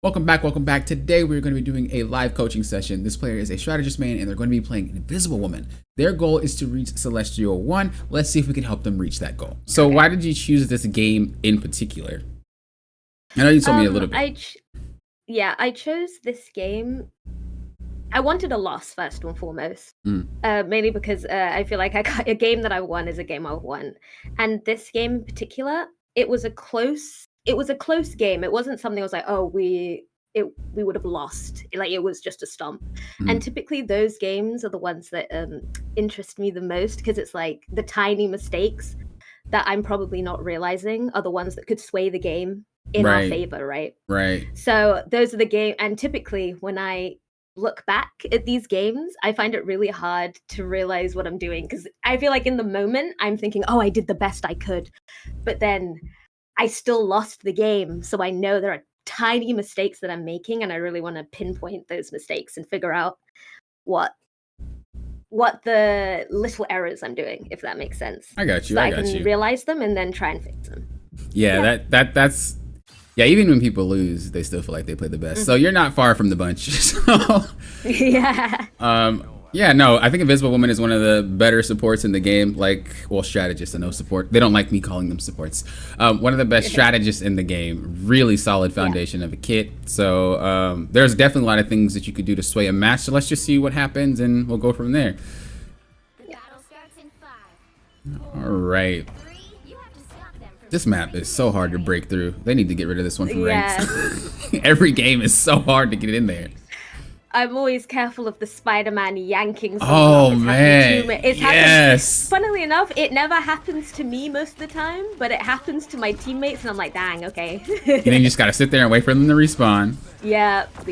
Welcome back, welcome back. Today we're going to be doing a live coaching session. This player is a strategist main and they're going to be playing Invisible Woman. Their goal is to reach Celestial 1. Let's see if we can help them reach that goal. So why did you choose this game in particular? I know you told me a little bit. I chose this game. I wanted a loss first and foremost, mainly because I feel like a game that I won is a game I've won. And this game in particular, it was a close game. It wasn't something I was like, oh, we would have lost. Like, it was just a stomp. And typically those games are the ones that interest me the most, because it's like the tiny mistakes that I'm probably not realizing are the ones that could sway the game in our favor, right? Right. So those are the game. And typically when I look back at these games, I find it really hard to realize what I'm doing, because I feel like in the moment I'm thinking, oh, I did the best I could, but then I still lost the game. So I know there are tiny mistakes that I'm making, and I really want to pinpoint those mistakes and figure out what the little errors I'm doing, if that makes sense. I got you. So I can realize them and then try and fix them. Yeah. That's even when people lose, they still feel like they play the best. So you're not far from the bunch. So, I think Invisible Woman is one of the better supports in the game. Strategists, I know support. They don't like me calling them supports. One of the best strategists in the game. Really solid foundation of a kit. So there's definitely a lot of things that you could do to sway a match. So let's just see what happens, and we'll go from there. All right. This map is so hard to break through. They need to get rid of this one from ranks. Every game is so hard to get in there. I'm always careful of the Spider-Man yanking. Oh man! Yes. Funnily enough, it never happens to me most of the time, but it happens to my teammates, and I'm like, dang, okay. And then you just gotta sit there and wait for them to respawn. Yep.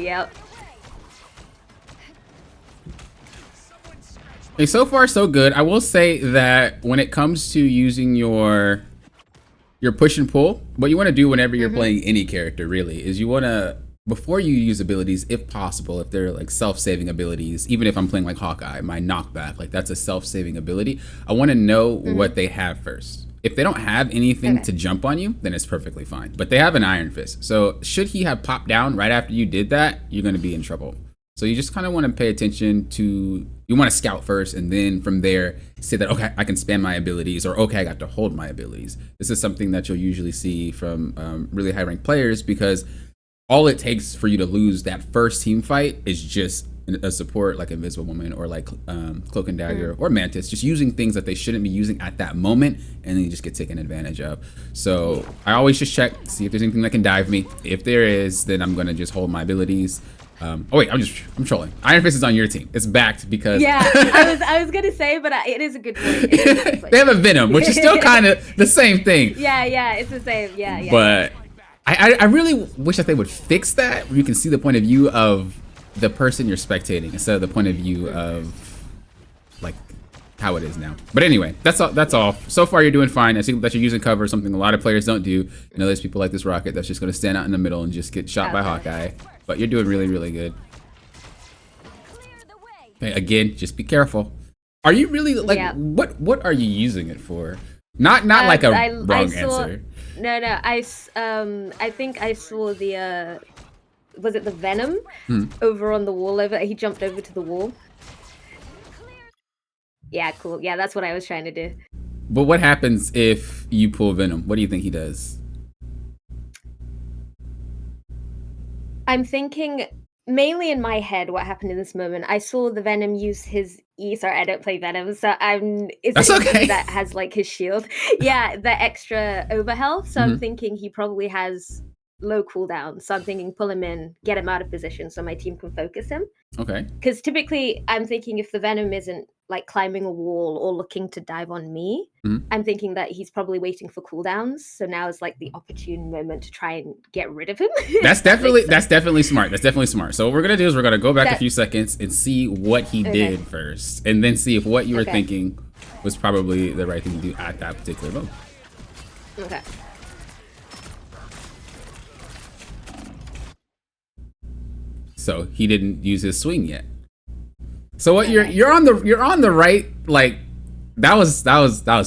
Hey, so far so good. I will say that when it comes to using your push and pull, what you want to do whenever you're playing any character really is you want to, before you use abilities, if possible, if they're like self-saving abilities, even if I'm playing like Hawkeye, my knockback, like that's a self-saving ability, I want to know what they have first. If they don't have anything to jump on you, then it's perfectly fine. But they have an Iron Fist. So should he have popped down right after you did that, you're going to be in trouble. So you just kind of want to pay attention to, you want to scout first, and then from there say that, okay, I can spam my abilities, or okay, I got to hold my abilities. This is something that you'll usually see from really high ranked players, because all it takes for you to lose that first team fight is just a support like Invisible Woman or like Cloak and Dagger or Mantis, just using things that they shouldn't be using at that moment, and then you just get taken advantage of. So I always just check, see if there's anything that can dive me. If there is, then I'm going to just hold my abilities. I'm trolling. Iron Fist is on your team. It's backed because I was gonna say, but it is a good point. They have a Venom, which is still kind of the same thing. Yeah, it's the same. Yeah. But I really wish that they would fix that, where you can see the point of view of the person you're spectating instead of the point of view of like how it is now. But anyway, that's all. So far you're doing fine. I see that you're using cover, something a lot of players don't do. You know, there's people like this Rocket that's just going to stand out in the middle and just get shot by Hawkeye. But you're doing really, really good. Okay, again, just be careful. Are you really like what are you using it for? Not like a wrong answer. No. I think I saw the was it the Venom over on the wall over? He jumped over to the wall. Yeah, cool. Yeah, that's what I was trying to do. But what happens if you pull Venom? What do you think he does? I'm thinking mainly in my head what happened in this moment. I saw the Venom use his E. Sorry, I don't play Venom, so That's okay. That has like his shield. Yeah, the extra overhealth. So I'm thinking he probably has low cooldown. So I'm thinking pull him in, get him out of position so my team can focus him. Okay. Because typically I'm thinking if the Venom isn't like climbing a wall or looking to dive on me, I'm thinking that he's probably waiting for cooldowns. So now is like the opportune moment to try and get rid of him. That's definitely smart. That's definitely smart. So what we're gonna do is we're gonna go back a few seconds and see what he did first, and then see if what you were thinking was probably the right thing to do at that particular moment. Okay. So he didn't use his swing yet. So what you're on the right, like that was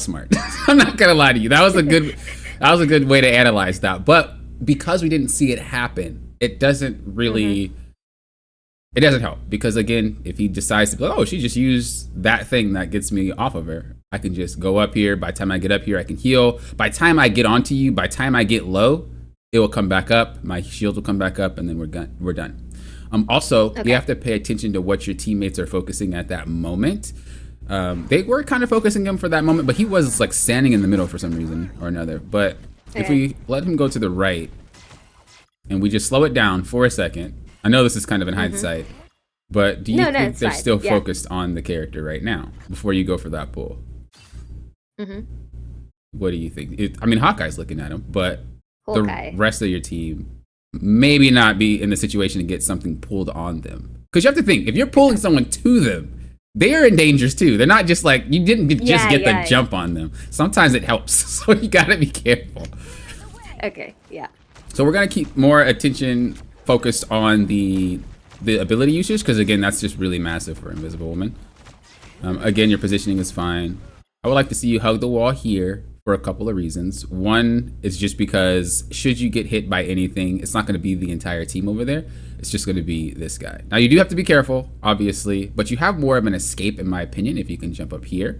smart. I'm not gonna lie to you. That was a good way to analyze that. But because we didn't see it happen, it doesn't really, it doesn't help. Because again, if he decides to be like, oh, she just used that thing that gets me off of her, I can just go up here. By the time I get up here, I can heal. By the time I get onto you, by the time I get low, it will come back up. My shield will come back up, and then we're done. Also, you have to pay attention to what your teammates are focusing at that moment. They were kind of focusing him for that moment, but he was like standing in the middle for some reason or another. But if we let him go to the right and we just slow it down for a second, I know this is kind of in hindsight, but do you think they're still focused on the character right now before you go for that pull? What do you think? I mean, Hawkeye's looking at him, but the rest of your team maybe not be in the situation to get something pulled on them. Because you have to think, if you're pulling someone to them, they are in dangers too. They're not just like, you didn't just get the jump on them. Sometimes it helps, so you gotta be careful. Okay, yeah. So we're gonna keep more attention focused on the ability usage, because again, that's just really massive for Invisible Woman. Again, your positioning is fine. I would like to see you hug the wall here for a couple of reasons. One is just because should you get hit by anything, it's not going to be the entire team over there. It's just going to be this guy. Now, you do have to be careful, obviously, but you have more of an escape, in my opinion, if you can jump up here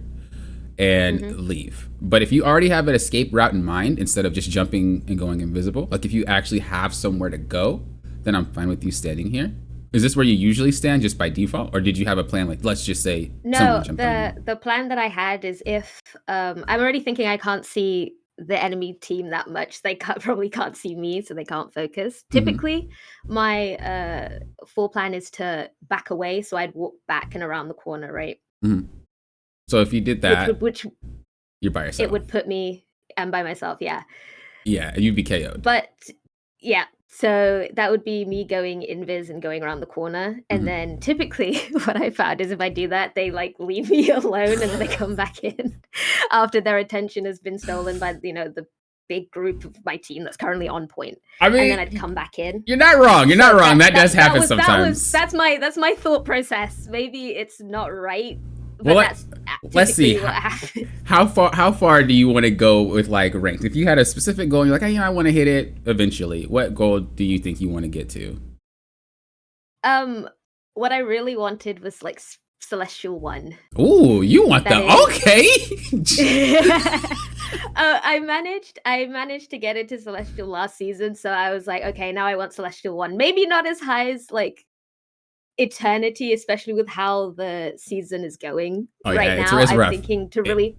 and leave. But if you already have an escape route in mind, instead of just jumping and going invisible, like if you actually have somewhere to go, then I'm fine with you standing here. Is this where you usually stand just by default, or did you have a plan? Like, let's just say the plan that I had is if I'm already thinking I can't see the enemy team that much, they probably can't see me, so they can't focus. Typically, my full plan is to back away, so I'd walk back and around the corner, right? So if you did that, which you're by yourself, it would put me by myself, yeah, and you'd be KO'd. But yeah. So that would be me going invis and going around the corner. And then typically what I found is if I do that, they like leave me alone and then they come back in after their attention has been stolen by, the big group of my team that's currently on point. I mean, and then I'd come back in. You're not wrong. You're not wrong. That does happen sometimes. That's my thought process. Maybe it's not right. Well, let's see. How far do you want to go with like ranked? If you had a specific goal, and you're like, hey, I want to hit it eventually. What goal do you think you want to get to? What I really wanted was like Celestial 1. Ooh, you want that? Okay. I managed to get into Celestial last season, so I was like, okay, now I want Celestial 1. Maybe not as high as like Eternity, especially with how the season is going right now. I'm thinking to really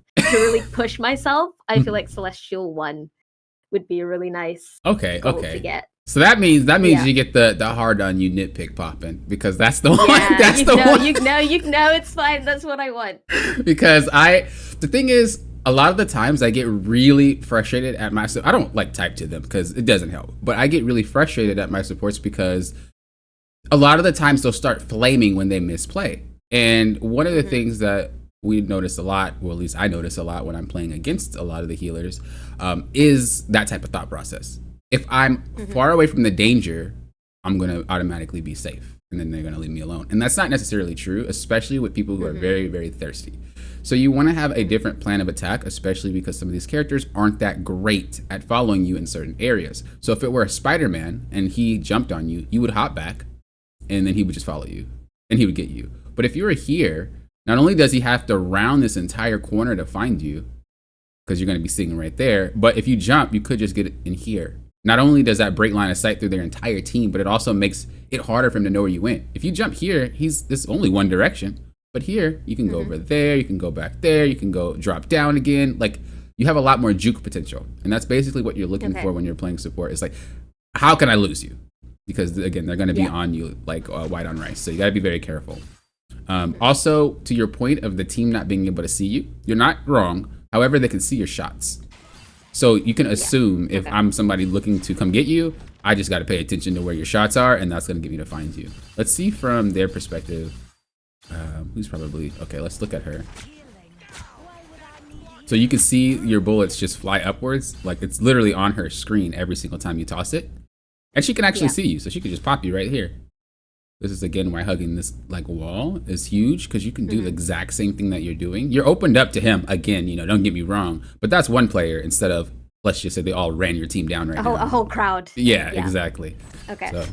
push myself. I feel like Celestial 1 would be a really nice goal to get. So that means you get the hard on you nitpick popping, because that's the one. That's the one. You know, it's fine. That's what I want. Because the thing is, a lot of the times I get really frustrated at my. I don't like type to them because it doesn't help, but I get really frustrated at my supports because a lot of the times they'll start flaming when they misplay. And one of the things that we notice a lot, well, at least I notice a lot when I'm playing against a lot of the healers, is that type of thought process. If I'm far away from the danger, I'm going to automatically be safe, and then they're going to leave me alone. And that's not necessarily true, especially with people who are very, very thirsty. So you want to have a different plan of attack, especially because some of these characters aren't that great at following you in certain areas. So if it were a Spider-Man and he jumped on you, you would hop back, and then he would just follow you, and he would get you. But if you were here, not only does he have to round this entire corner to find you, because you're going to be sitting right there, but if you jump, you could just get in here. Not only does that break line of sight through their entire team, but it also makes it harder for him to know where you went. If you jump here, there's only one direction. But here, you can go over there, you can go back there, you can go drop down again. Like, you have a lot more juke potential. And that's basically what you're looking for when you're playing support. It's like, how can I lose you? Because again, they're going to be on you like white on rice. So you got to be very careful. Also, to your point of the team not being able to see you, you're not wrong. However, they can see your shots. So you can assume if I'm somebody looking to come get you, I just got to pay attention to where your shots are, and that's going to get me to find you. Let's see from their perspective. Who's probably... Okay, let's look at her. So you can see your bullets just fly upwards. Like, it's literally on her screen every single time you toss it. And she can actually see you, so she could just pop you right here. This is, again, why hugging this like wall is huge, because you can do the exact same thing that you're doing. You're opened up to him, again, don't get me wrong. But that's one player instead of let's just say they all ran your team down right now. A whole crowd. Yeah, exactly. Okay. So,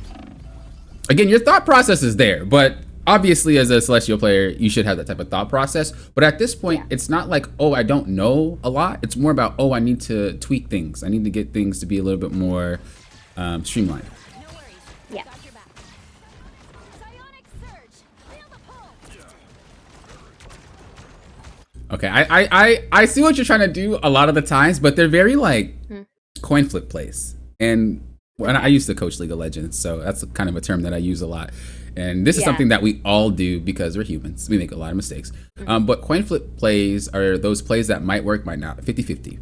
again, your thought process is there, but obviously as a Celestial player, you should have that type of thought process. But at this point, it's not like, oh, I don't know a lot. It's more about, oh, I need to tweak things. I need to get things to be a little bit more streamlined. Yeah. Okay, I see what you're trying to do a lot of the times, but they're very like coin flip plays. And when I used to coach League of Legends, so that's kind of a term that I use a lot. And this is something that we all do because we're humans. We make a lot of mistakes. But coin flip plays are those plays that might work, might not, 50-50.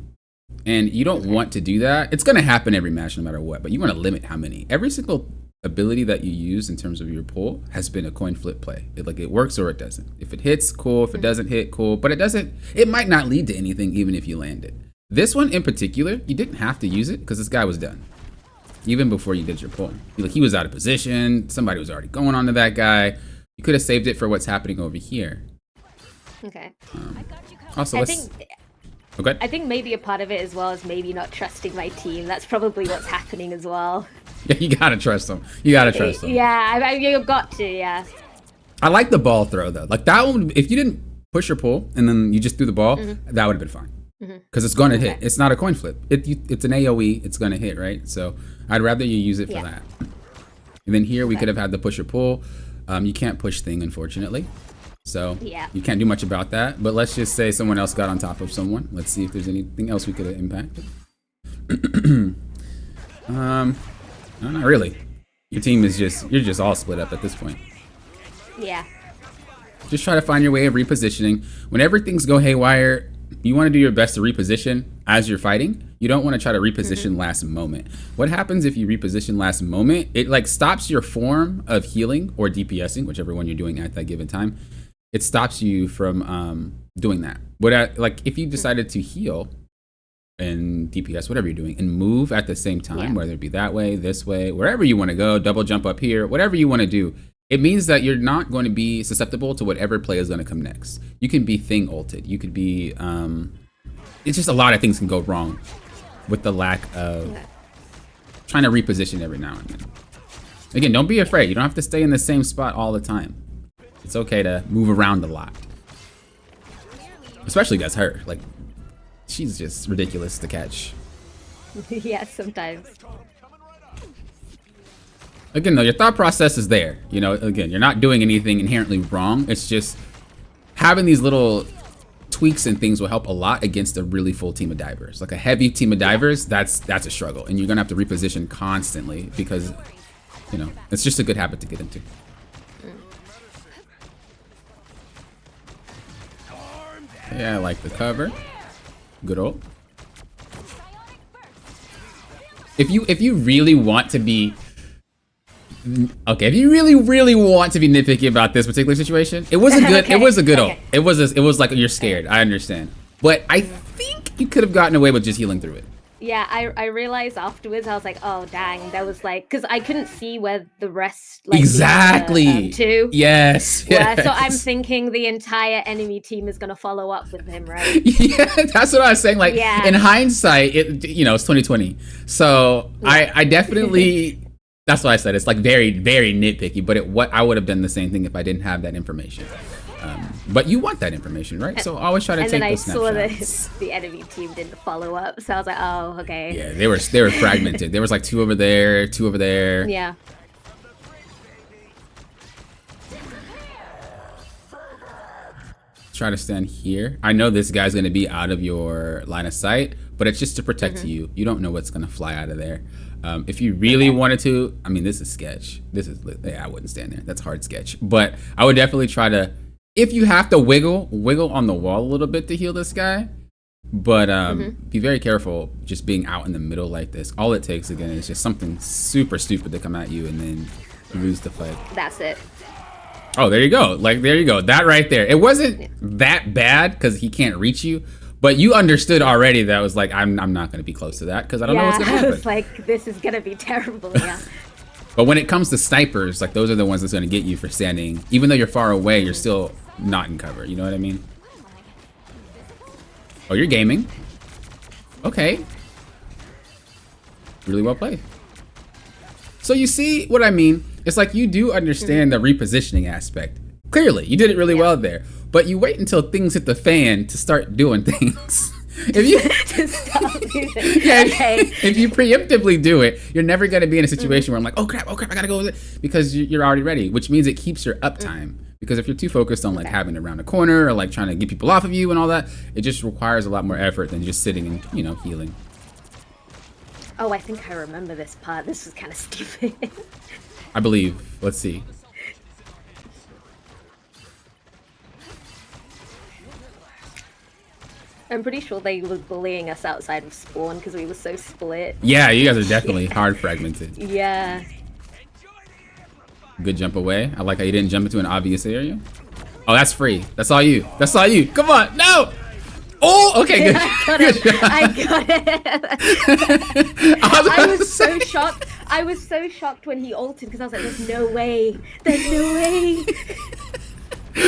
And you don't want to do that. It's going to happen every match no matter what, but you want to limit how many. Every single ability that you use in terms of your pull has been a coin flip play. It works or it doesn't. If it hits, cool. If it doesn't hit, cool. But it might not lead to anything even if you land it. This one in particular, you didn't have to use it because this guy was done. Even before you did your pull. He was out of position. Somebody was already going on to that guy. You could have saved it for what's happening over here. Okay. Also, I think maybe a part of it as well is maybe not trusting my team. That's probably what's happening as well. Yeah, you gotta trust them. You gotta trust them. Yeah, you've got to, yeah. I like the ball throw, though. Like, that one, if you didn't push or pull, and then you just threw the ball, that would have been fine. Because it's going to hit. It's not a coin flip. It's an AoE. It's going to hit, right? So I'd rather you use it for that. And then here we could have had the push or pull. You can't push thing, unfortunately. So you can't do much about that. But let's just say someone else got on top of someone. Let's see if there's anything else we could have impacted. No, not really. Your team is you're just all split up at this point. Yeah. Just try to find your way of repositioning. Whenever things go haywire, you want to do your best to reposition as you're fighting. You don't want to try to reposition last moment. What happens if you reposition last moment? It like stops your form of healing or DPSing, whichever one you're doing at that given time. It stops you from doing that. But like if you decided to heal and DPS, whatever you're doing, and move at the same time, whether it be that way, this way, wherever you want to go, double jump up here, whatever you want to do, it means that you're not going to be susceptible to whatever play is going to come next. You can be thing ulted. You could be, it's just a lot of things can go wrong with the lack of trying to reposition every now and then. Again, don't be afraid. You don't have to stay in the same spot all the time. It's okay to move around a lot. Especially against her. Like, she's just ridiculous to catch. Yeah, sometimes. Again, though, your thought process is there. You know, again, you're not doing anything inherently wrong. It's just having these little tweaks and things will help a lot against a really full team of divers. Like a heavy team of divers, that's a struggle. And you're going to have to reposition constantly because, you know, it's just a good habit to get into. Yeah, I like the cover. Good old. If you really want to be if you really want to be nitpicky about this particular situation, it was a good it was a good ult. It was like you're scared. I understand. But I think you could have gotten away with just healing through it. Yeah, I realized afterwards, I was like, oh, dang, that was like, because I couldn't see where the rest, like, exactly. Two. Yes. So I'm thinking the entire enemy team is going to follow up with him, right? Yeah, that's what I was saying. Like, in hindsight, it's 2020. So I definitely, that's why I said it's like very, very nitpicky, but I would have done the same thing if I didn't have that information. But you want that information, right? So always try to take those snapshots. And then I saw the enemy team didn't follow up, so I was like, oh, okay. Yeah, they were fragmented. There was like two over there, two over there. Yeah. Try to stand here. I know this guy's going to be out of your line of sight, but it's just to protect you. You don't know what's going to fly out of there. If you really wanted to, I mean, this is sketch. I wouldn't stand there. That's hard sketch. But I would definitely try to, if you have to wiggle on the wall a little bit to heal this guy. But be very careful just being out in the middle like this. All it takes, again, is just something super stupid to come at you and then you lose the fight. That's it. Oh, there you go. Like, there you go. That right there. It wasn't that bad because he can't reach you. But you understood already that was like, I'm not going to be close to that because I don't know what's going to happen. I was like, this is going to be terrible, yeah. But when it comes to snipers, like those are the ones that's going to get you for standing. Even though you're far away, you're still not in cover. You know what I mean? Oh, you're gaming. Okay. Really well played. So you see what I mean? It's like you do understand the repositioning aspect. Clearly, you did it really well there. But you wait until things hit the fan to start doing things. If you if you preemptively do it, you're never going to be in a situation where I'm like, oh crap, I gotta go with it, because you're already ready, which means it keeps your uptime. Because if you're too focused on like having it around a corner or like trying to get people off of you and all that, it just requires a lot more effort than just sitting and healing. Oh, I think I remember this part. This was kind of stupid. I believe. Let's see. I'm pretty sure they were bullying us outside of spawn because we were so split. Yeah, you guys are definitely hard fragmented. Yeah. Good jump away. I like how you didn't jump into an obvious area. Oh, that's free. That's all you. That's all you. Come on. No. Oh, okay, good. I got it. I was so shocked. I was so shocked when he ulted because I was like, there's no way. There's no way.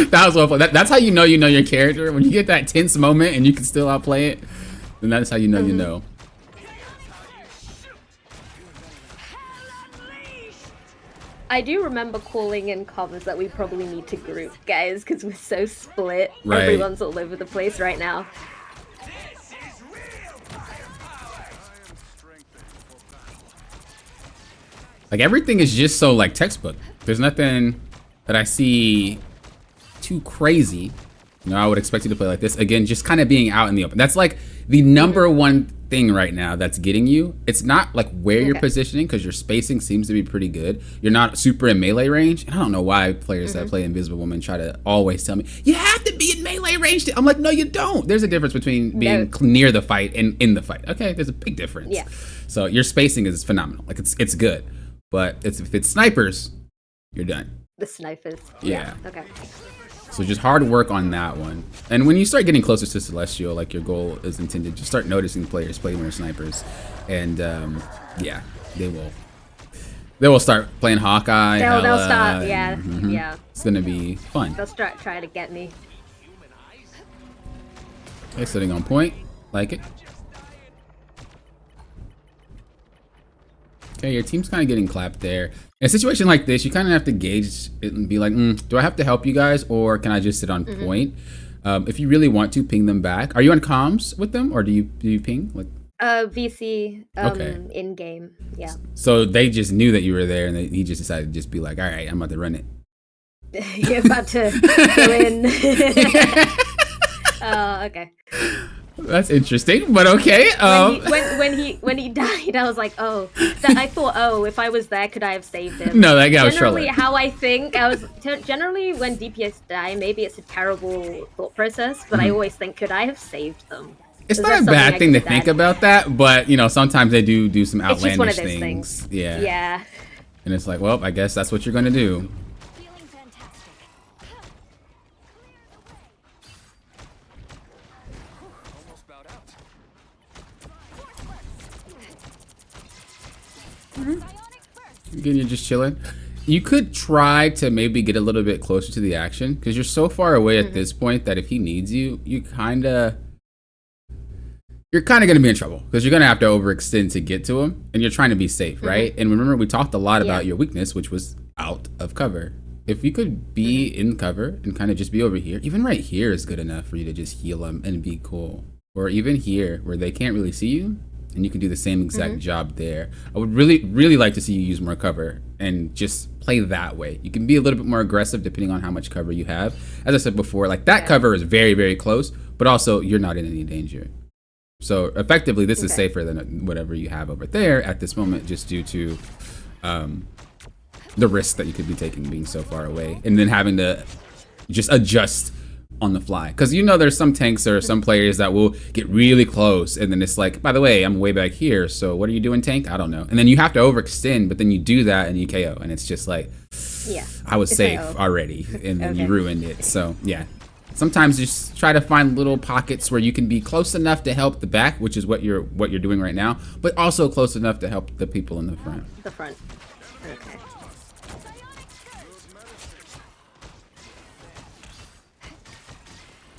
That was well fun. That's how you know your character. When you get that tense moment and you can still outplay it, then that's how you know you know. I do remember calling in comments that we probably need to group, guys, because we're so split. Right. Everyone's all over the place right now. Like everything is just so like textbook. There's nothing that I see too crazy. I would expect you to play like this. Again, just kind of being out in the open. That's like the number one thing right now that's getting you. It's not like where you're positioning, because your spacing seems to be pretty good. You're not super in melee range. And I don't know why players that play Invisible Woman try to always tell me, you have to be in melee range. I'm like, no, you don't. There's a difference between being near the fight and in the fight. Okay, there's a big difference. Yeah. So your spacing is phenomenal. Like it's good. But if it's snipers, you're done. The snipers. Yeah. Okay. So just hard work on that one. And when you start getting closer to Celestial, like your goal is intended, just start noticing players play more snipers. And yeah, they will start playing Hawkeye. They'll start, yeah. Yeah. It's gonna be fun. They'll start trying to get me. Okay, sitting on point. Like it. Okay, your team's kind of getting clapped there. In a situation like this, you kind of have to gauge it and be like, do I have to help you guys, or can I just sit on point? If you really want to, ping them back. Are you on comms with them, or do you ping? Like, VC in game, yeah. So they just knew that you were there, and he just decided to just be like, all right, I'm about to run it. You're about to go in. Oh, okay. That's interesting, but okay. When he died, I was like, oh. I thought, oh, if I was there, could I have saved him? No, that guy was generally how I think. Generally when DPS die, maybe it's a terrible thought process, but I always think, could I have saved them? It's not a bad thing to think about that, but sometimes they do some outlandish it's just one of those things. Yeah. Yeah. And it's like, well, I guess that's what you're gonna do. Again, you're just chilling. You could try to maybe get a little bit closer to the action, because you're so far away at this point that if he needs you, you're kind of going to be in trouble, because you're going to have to overextend to get to him, and you're trying to be safe, right? And remember, we talked a lot about your weakness, which was out of cover. If you could be in cover and kind of just be over here, even right here is good enough for you to just heal him and be cool. Or even here, where they can't really see you, and you can do the same exact job there. I would really, really like to see you use more cover and just play that way. You can be a little bit more aggressive depending on how much cover you have. As I said before, like that cover is very, very close, but also you're not in any danger. So effectively, this is safer than whatever you have over there at this moment, just due to the risk that you could be taking being so far away, and then having to just adjust on the fly. Because there's some tanks or some players that will get really close, and then it's like, by the way, I'm way back here, so what are you doing, tank? I don't know. And then you have to overextend, but then you do that and you KO, and it's just like, I was safe already, and then you ruined it. So yeah, sometimes just try to find little pockets where you can be close enough to help the back, which is what you're doing right now, but also close enough to help the people in the front. The front. Okay.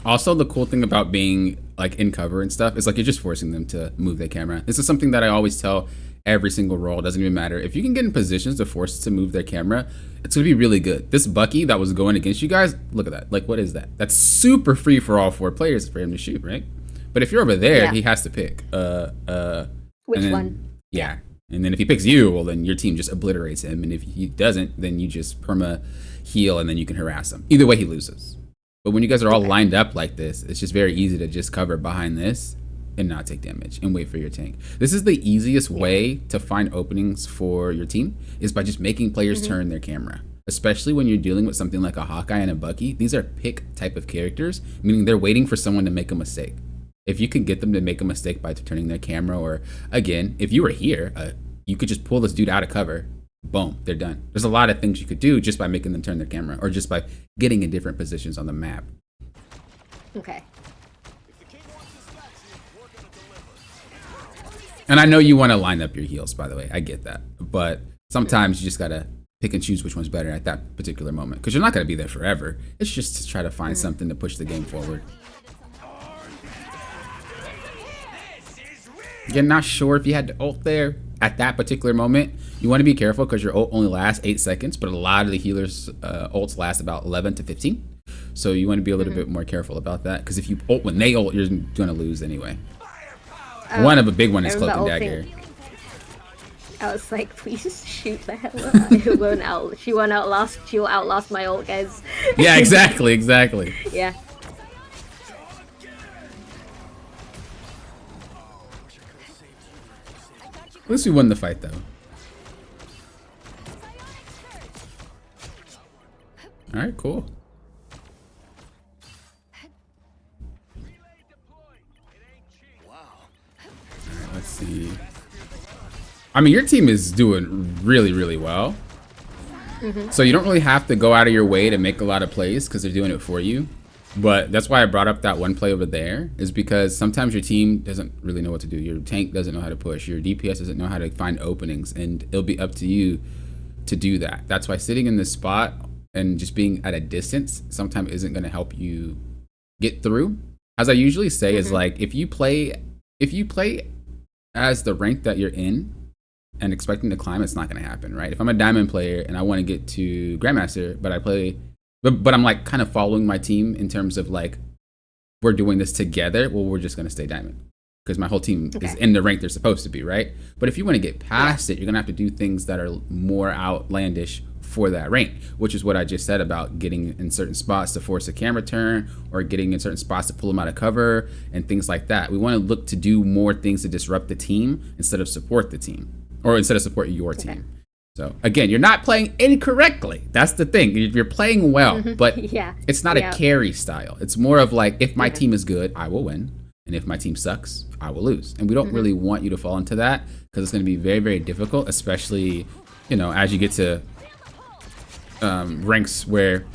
Also, the cool thing about being like in cover and stuff is like you're just forcing them to move their camera. This is something that I always tell every single roll. Doesn't even matter. If you can get in positions to force it to move their camera, it's going to be really good. This Bucky that was going against you guys, look at that. Like, what is that? That's super free for all 4 players for him to shoot, right? But if you're over there, he has to pick. Which one? Yeah. And then if he picks you, well, then your team just obliterates him. And if he doesn't, then you just perma heal and then you can harass him. Either way, he loses. But when you guys are all lined up like this, it's just very easy to just cover behind this and not take damage and wait for your tank. This is the easiest way to find openings for your team, is by just making players turn their camera. Especially when you're dealing with something like a Hawkeye and a Bucky. These are pick type of characters, meaning they're waiting for someone to make a mistake. If you can get them to make a mistake by turning their camera, or again, if you were here, you could just pull this dude out of cover. Boom, they're done. There's a lot of things you could do just by making them turn their camera, or just by getting in different positions on the map. Okay. And I know you want to line up your heals, by the way. I get that. But sometimes you just got to pick and choose which one's better at that particular moment, because you're not going to be there forever. It's just to try to find something to push the game forward. Again, not sure if you had to ult there at that particular moment. You want to be careful because your ult only lasts 8 seconds, but a lot of the healers' ults last about 11 to 15. So you want to be a little bit more careful about that, because if you ult when they ult, you're going to lose anyway. One of a big one is Cloak and Dagger. I was like, please shoot the hell out. She will outlast my ult, guys. Yeah, exactly. Yeah. At least we won the fight, though. All right, cool. Let's see. I mean, your team is doing really, really well. So you don't really have to go out of your way to make a lot of plays, because they're doing it for you. But that's why I brought up that one play over there, is because sometimes your team doesn't really know what to do. Your tank doesn't know how to push. Your DPS doesn't know how to find openings, and it'll be up to you to do that. That's why sitting in this spot and just being at a distance sometimes isn't going to help you get through. As I usually say, is like, if you play as the rank that you're in and expecting to climb, it's not going to happen, right? If I'm a diamond player and I want to get to Grandmaster, but I'm like kind of following my team in terms of like, we're doing this together, well, we're just going to stay diamond, because my whole team is in the rank they're supposed to be, right? But if you want to get past it, you're going to have to do things that are more outlandish for that rank, which is what I just said about getting in certain spots to force a camera turn, or getting in certain spots to pull them out of cover and things like that. We want to look to do more things to disrupt the team instead of support the team, or instead of support your team. So again, you're not playing incorrectly. That's the thing. You're playing well, but it's not a carry style. It's more of like, if my team is good, I will win. And if my team sucks, I will lose. And we don't really want you to fall into that, because it's going to be very, very difficult, especially, as you get to ranks where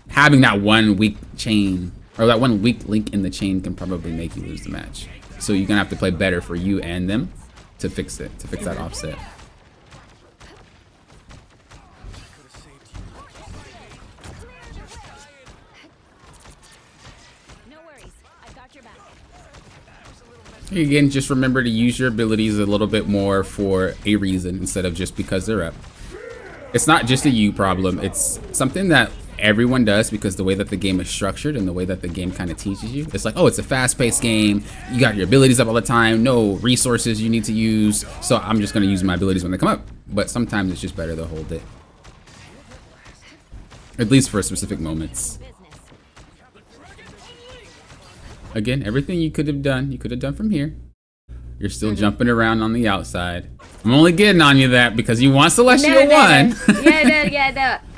having that one weak chain, or that one weak link in the chain, can probably make you lose the match. So you're going to have to play better for you and them to fix it, to fix that offset. Again, just remember to use your abilities a little bit more for a reason, instead of just because they're up. It's not just a you problem. It's something that everyone does, because the way that the game is structured and the way that the game kind of teaches you. It's like, oh, it's a fast-paced game. You got your abilities up all the time. No resources you need to use. So I'm just going to use my abilities when they come up. But sometimes it's just better to hold it. At least for specific moments. Again, everything you could have done from here. You're still jumping around on the outside. I'm only getting on you that because you want Celestial 1. No.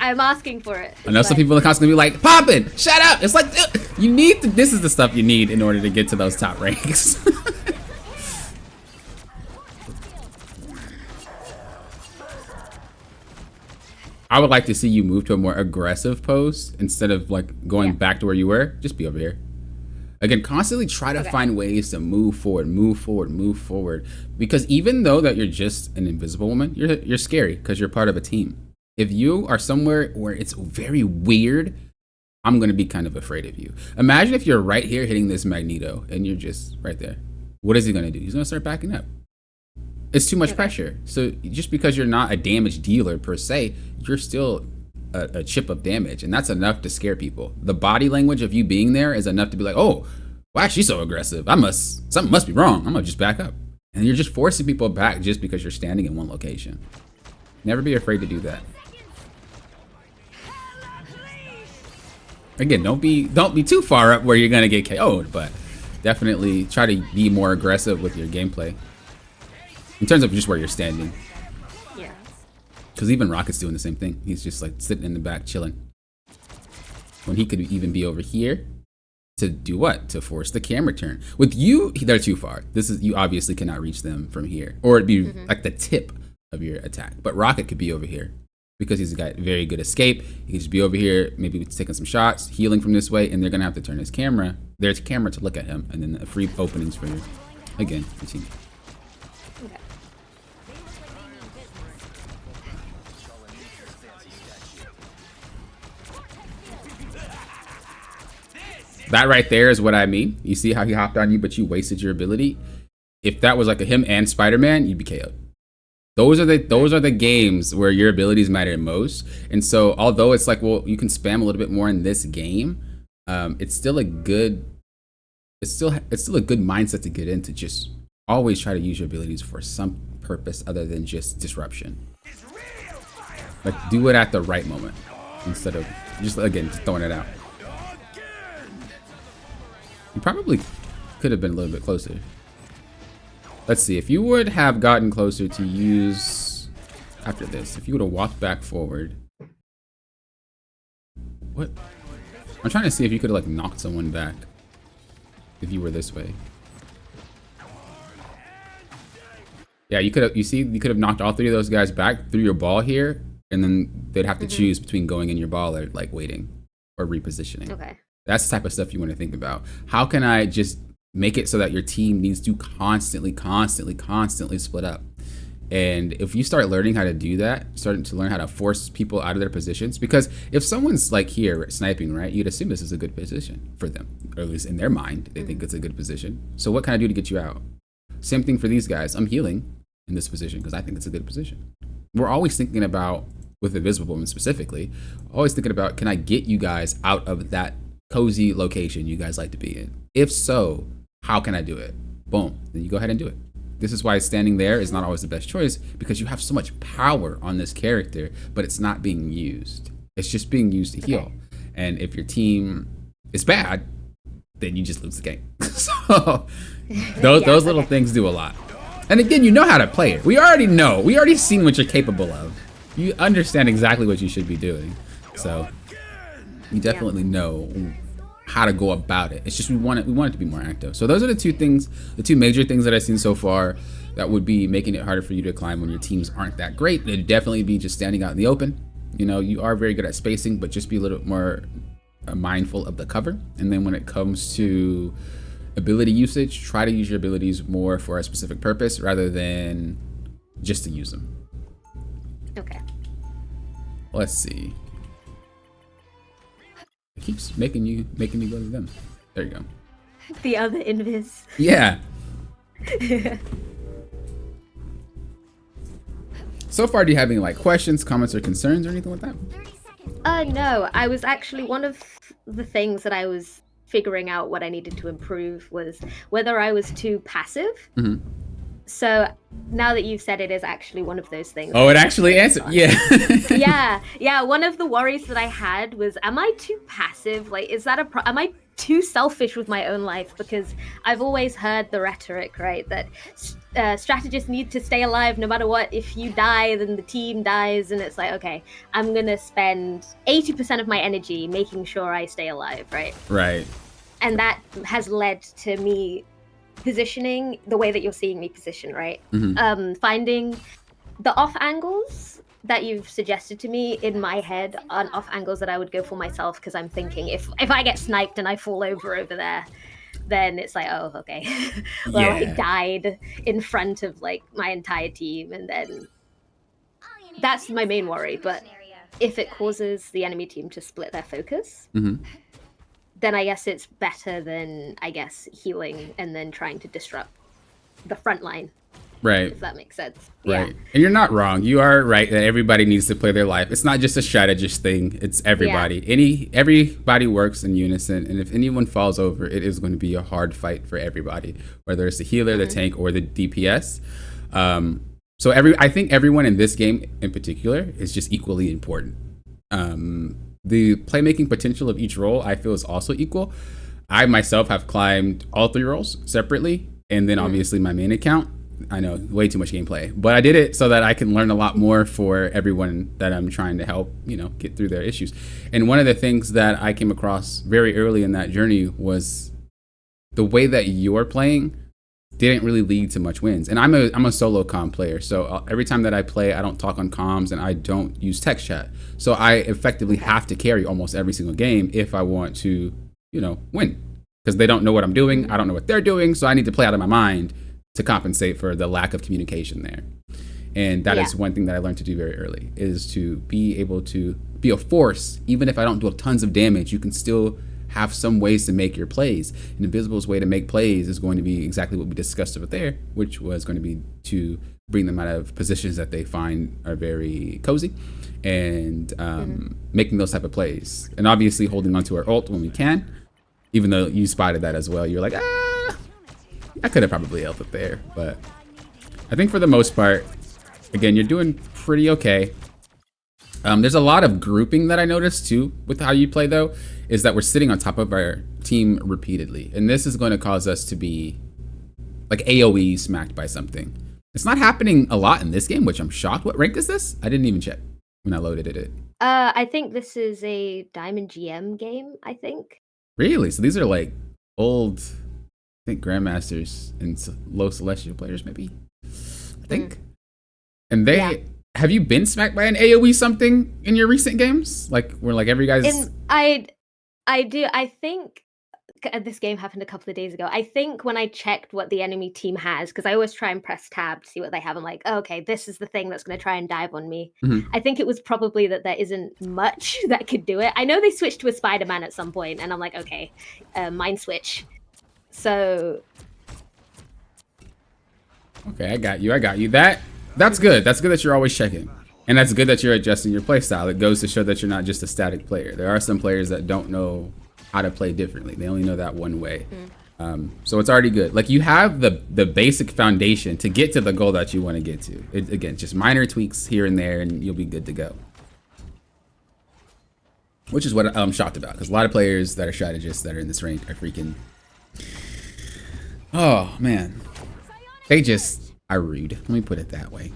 I'm asking for it. I know some people are constantly be like, Poppin', shut up. It's like, you need this is the stuff you need in order to get to those top ranks. I would like to see you move to a more aggressive pose instead of like going back to where you were. Just be over here. Again, constantly try to find ways to move forward. Because even though that you're just an invisible woman, you're scary because you're part of a team. If you are somewhere where it's very weird, I'm going to be kind of afraid of you. Imagine if you're right here hitting this Magneto and you're just right there. What is he going to do? He's going to start backing up. It's too much pressure. So just because you're not a damage dealer per se, you're still a chip of damage, and that's enough to scare people. The body language of you being there is enough to be like, oh, why is she so aggressive? Something must be wrong. I'm gonna just back up. And you're just forcing people back just because you're standing in one location. Never be afraid to do that. Again, don't be too far up where you're gonna get KO'd, but definitely try to be more aggressive with your gameplay in terms of just where you're standing. Yeah. Because even Rocket's doing the same thing. He's just like sitting in the back chilling. When he could even be over here to do what? To force the camera turn. With you, they're too far. You obviously cannot reach them from here, or it'd be like the tip of your attack. But Rocket could be over here because he's got very good escape. He could just be over here, maybe taking some shots, healing from this way, and they're gonna have to turn his camera. There's a camera to look at him, and then the free openings for you. Again, the team. Okay. That right there is what I mean. You see how he hopped on you, but you wasted your ability. If that was like him and Spider-Man, you'd be KO'd. Those are the games where your abilities matter most. And so, although it's like, well, you can spam a little bit more in this game, it's still a good mindset to get into. Just always try to use your abilities for some purpose other than just disruption. Like, do it at the right moment instead of just throwing it out. You probably could have been a little bit closer. Let's see, if you would have gotten closer to use after this, if you would have walked back forward. What? I'm trying to see if you could have like knocked someone back if you were this way. Yeah, you could have knocked all three of those guys back through your ball here, and then they'd have to choose between going in your ball or like waiting or repositioning. Okay. That's the type of stuff you want to think about. How can I just make it so that your team needs to constantly split up? And if you start learning how to do that, starting to learn how to force people out of their positions, because if someone's like here sniping, right, you'd assume this is a good position for them, or at least in their mind, they think it's a good position. So what can I do to get you out? Same thing for these guys. I'm healing in this position because I think it's a good position. We're always thinking about, with Invisible Woman specifically, always thinking about, can I get you guys out of that cozy location you guys like to be in? If so, how can I do it? Boom, then you go ahead and do it. This is why standing there is not always the best choice, because you have so much power on this character, but it's not being used. It's just being used to heal. And if your team is bad, then you just lose the game. So those little things do a lot. And again, you know how to play it. We already seen what you're capable of. You understand exactly what you should be doing. So you definitely know how to go about it. It's just we want it to be more active. So those are the two major things that I've seen so far that would be making it harder for you to climb when your teams aren't that great. It'd definitely be just standing out in the open. You know, you are very good at spacing, but just be a little more mindful of the cover. And then when it comes to ability usage, try to use your abilities more for a specific purpose rather than just to use them. Okay. Let's see. It keeps making you go to them. There you go. The other invis. Yeah. So far, do you have any like questions, comments, or concerns or anything like that? No. I was actually, one of the things that I was figuring out what I needed to improve was whether I was too passive. Mm-hmm. So now that you've said it is actually one of those things. Oh, it actually answered. Yeah. Yeah. One of the worries that I had was, am I too passive? Like, is that am I too selfish with my own life? Because I've always heard the rhetoric, right, that strategists need to stay alive no matter what. If you die, then the team dies. And it's like, okay, I'm going to spend 80% of my energy making sure I stay alive, right? Right. And that has led to me positioning the way that you're seeing me position, right? Mm-hmm. Finding the off angles that you've suggested to me in my head are off angles that I would go for myself, because I'm thinking if I get sniped and I fall over there, then it's like, oh, okay. Well, I died in front of like my entire team, and then that's my main worry. But if it causes the enemy team to split their focus, then I guess it's better than, I guess, healing and then trying to disrupt the front line. Right. if that makes sense. Yeah. Right. And you're not wrong. You are right that everybody needs to play their life. It's not just a strategist thing. It's Yeah. everybody. Everybody works in unison, and if anyone falls over, it is going to be a hard fight for everybody, whether it's the healer, the tank, or the DPS. So I think everyone in this game in particular is just equally important. The playmaking potential of each role I feel is also equal. I myself have climbed all 3 roles separately, and then obviously my main account. I know, way too much gameplay, but I did it so that I can learn a lot more for everyone that I'm trying to help, get through their issues. And one of the things that I came across very early in that journey was the way that you're playing didn't really lead to much wins. And I'm a solo comm player, so every time that I play, I don't talk on comms and I don't use text chat. So I effectively have to carry almost every single game if I want to, win, because they don't know what I'm doing. I don't know what they're doing, so I need to play out of my mind to compensate for the lack of communication there. And that is one thing that I learned to do very early, is to be able to be a force. Even if I don't do tons of damage, you can still have some ways to make your plays. And Invisible's way to make plays is going to be exactly what we discussed over there, which was going to be to bring them out of positions that they find are very cozy and making those type of plays. And obviously holding onto our ult when we can, even though you spotted that as well. You're like, I could have probably held it there, but I think for the most part, again, you're doing pretty okay. There's a lot of grouping that I noticed too with how you play, though, is that we're sitting on top of our team repeatedly. And this is going to cause us to be like AoE smacked by something. It's not happening a lot in this game, which I'm shocked. What rank is this? I didn't even check when I loaded it. I think this is a Diamond GM game, I think. Really? So these are like old, I think, Grandmasters and low Celestial players, maybe. I think. And they have you been smacked by an AoE something in your recent games? Like where like every guy's. I do. I think this game happened a couple of days ago. I think when I checked what the enemy team has, because I always try and press tab to see what they have. I'm like, oh, okay, this is the thing that's going to try and dive on me. I think it was probably that there isn't much that could do it. I know they switched to a Spider-Man at some point, and I'm like, okay, mind switch. So. Okay, I got you. That's good. That's good that you're always checking. And that's good that you're adjusting your playstyle. It goes to show that you're not just a static player. There are some players that don't know how to play differently. They only know that one way. So it's already good. Like you have the basic foundation to get to the goal that you want to get to. Again, just minor tweaks here and there and you'll be good to go. Which is what I'm shocked about, because a lot of players that are strategists that are in this rank are freaking... Oh, man. They just are rude. Let me put it that way.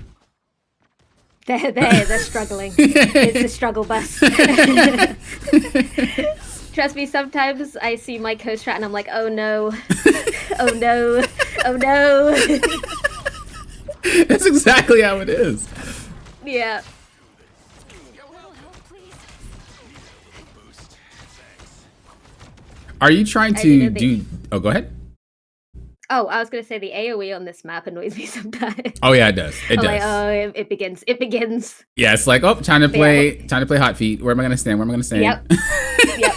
They're struggling. It's a struggle bus. Trust me, sometimes I see my co-strat and I'm like, oh no, oh no, oh no. That's exactly how it is. Yeah. Are you trying to do... Oh, go ahead. Oh, I was gonna say the AoE on this map annoys me sometimes. Oh yeah, it does. It does. Like, oh, it begins. It begins. Yeah, it's like, oh, time to play hot feet. Where am I gonna stand? Yep. Yep.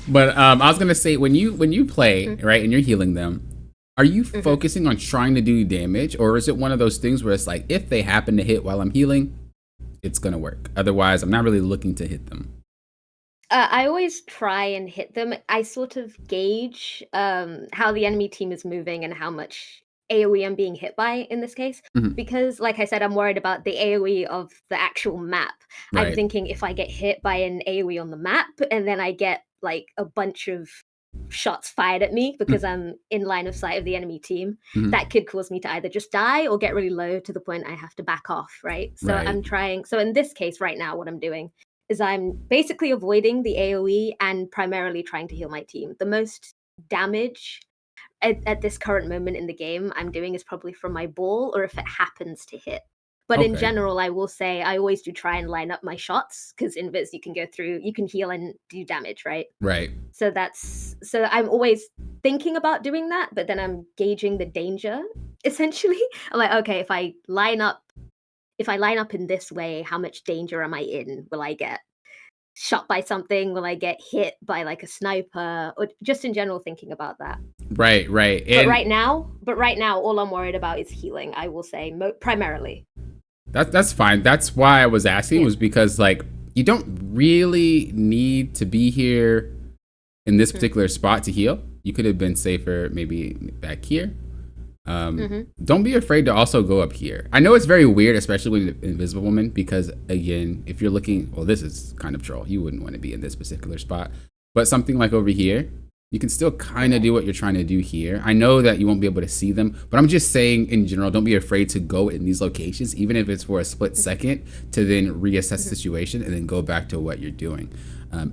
But I was gonna say, when you play, right, and you're healing them, are you focusing on trying to do damage, or is it one of those things where it's like, if they happen to hit while I'm healing, it's gonna work. Otherwise, I'm not really looking to hit them. I always try and hit them. I sort of gauge how the enemy team is moving and how much AoE I'm being hit by in this case. Because, like I said, I'm worried about the AoE of the actual map. Right. I'm thinking if I get hit by an AoE on the map and then I get like a bunch of shots fired at me because I'm in line of sight of the enemy team, that could cause me to either just die or get really low to the point I have to back off, right? So I'm trying. So in this case right now, what I'm doing is I'm basically avoiding the AoE and primarily trying to heal my team. The most damage at this current moment in the game I'm doing is probably from my ball or if it happens to hit. But in general, I will say I always do try and line up my shots, because in Viz you can go through, you can heal and do damage, right? Right. So I'm always thinking about doing that, but then I'm gauging the danger, essentially. I'm like, okay, if I line up in this way, how much danger am I in? Will I get? shot by something? Will I get hit by like a sniper? Or just in general thinking about that. Right. But right now, all I'm worried about is healing. I will say primarily. That's fine. That's why I was asking, was because like you don't really need to be here in this particular spot to heal. You could have been safer maybe back here. Don't be afraid to also go up here. I know it's very weird, especially with Invisible Woman, because again, if you're looking, well, this is kind of troll. You wouldn't want to be in this particular spot, but something like over here, you can still kind of do what you're trying to do here. I know that you won't be able to see them, but I'm just saying in general, don't be afraid to go in these locations, even if it's for a split second, to then reassess the situation and then go back to what you're doing.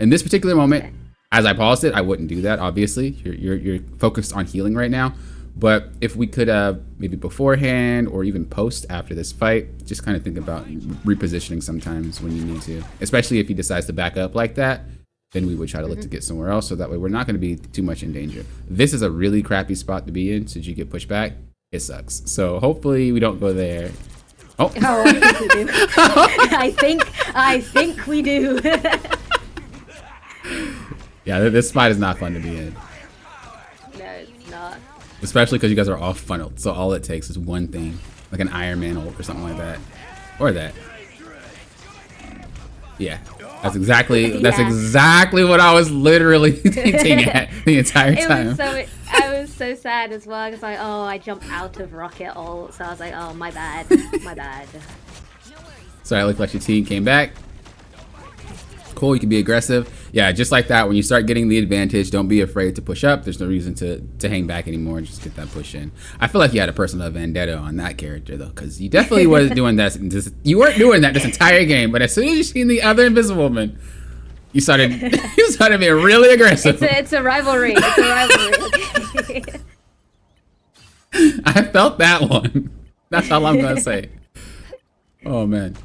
In this particular moment, as I paused it, I wouldn't do that. Obviously, you're focused on healing right now. But if we could maybe beforehand or even post after this fight, just kind of think about repositioning sometimes when you need to, especially if he decides to back up like that. Then we would try to look to get somewhere else, so that way we're not going to be too much in danger. This is a really crappy spot to be in, so you get pushed back. It sucks. So hopefully we don't go there. Oh, I think we do. I think we do. Yeah, this spot is not fun to be in. No, it's not. Especially because you guys are all funneled, so all it takes is one thing, like an Iron Man ult or something like that, or that. Yeah. That's exactly what I was literally hinting at the entire time. I was so sad as well, because like, oh, I jumped out of rocket ult, so I was like, oh, my bad. Sorry, it looked like your team came back. Cool, you can be aggressive. Yeah, just like that, when you start getting the advantage, don't be afraid to push up. There's no reason to hang back anymore. Just get that push in. I feel like you had a personal vendetta on that character, though, because you definitely wasn't doing that. You weren't doing that this entire game, but as soon as you seen the other Invisible Woman, you started being really aggressive. It's a rivalry. Okay. I felt that one. That's all I'm going to say. Oh, man.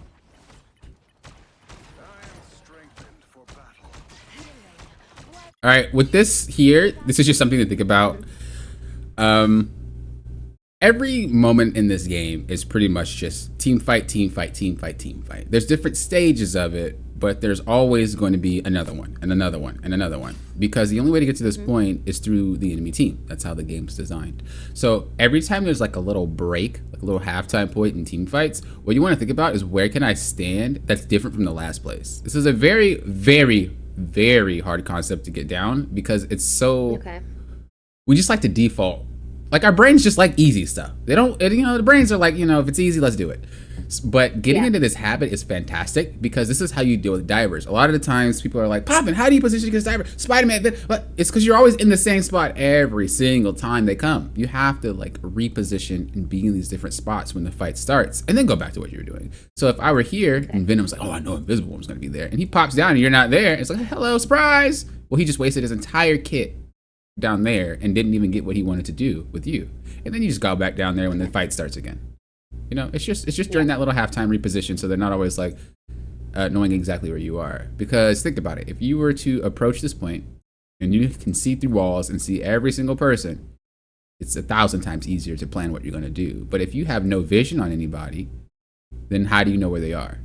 All right, with this here, this is just something to think about. Every moment in this game is pretty much just team fight, team fight, team fight, team fight. There's different stages of it, but there's always going to be another one and another one and another one, because the only way to get to this point is through the enemy team. That's how the game's designed. So every time there's like a little break, like a little halftime point in team fights, what you want to think about is, where can I stand that's different from the last place? This is a very, very, very hard concept to get down, because it's so we just like to default, like our brains just like easy stuff. They don't, the brains are like, if it's easy, let's do it. But getting into this habit is fantastic, because this is how you deal with divers. A lot of the times people are like, Poppin, how do you position against diver? Spider-Man, but it's because you're always in the same spot every single time they come. You have to like reposition and be in these different spots when the fight starts, and then go back to what you're doing. So if I were here and Venom's like, oh, I know Invisible Woman's gonna be there, and he pops down and you're not there, it's like, hello, surprise. Well, he just wasted his entire kit down there and didn't even get what he wanted to do with you. And then you just go back down there when the fight starts again. It's just during that little halftime reposition, so they're not always like knowing exactly where you are. Because think about it, if you were to approach this point and you can see through walls and see every single person, it's 1,000 times easier to plan what you're going to do. But if you have no vision on anybody, then how do you know where they are?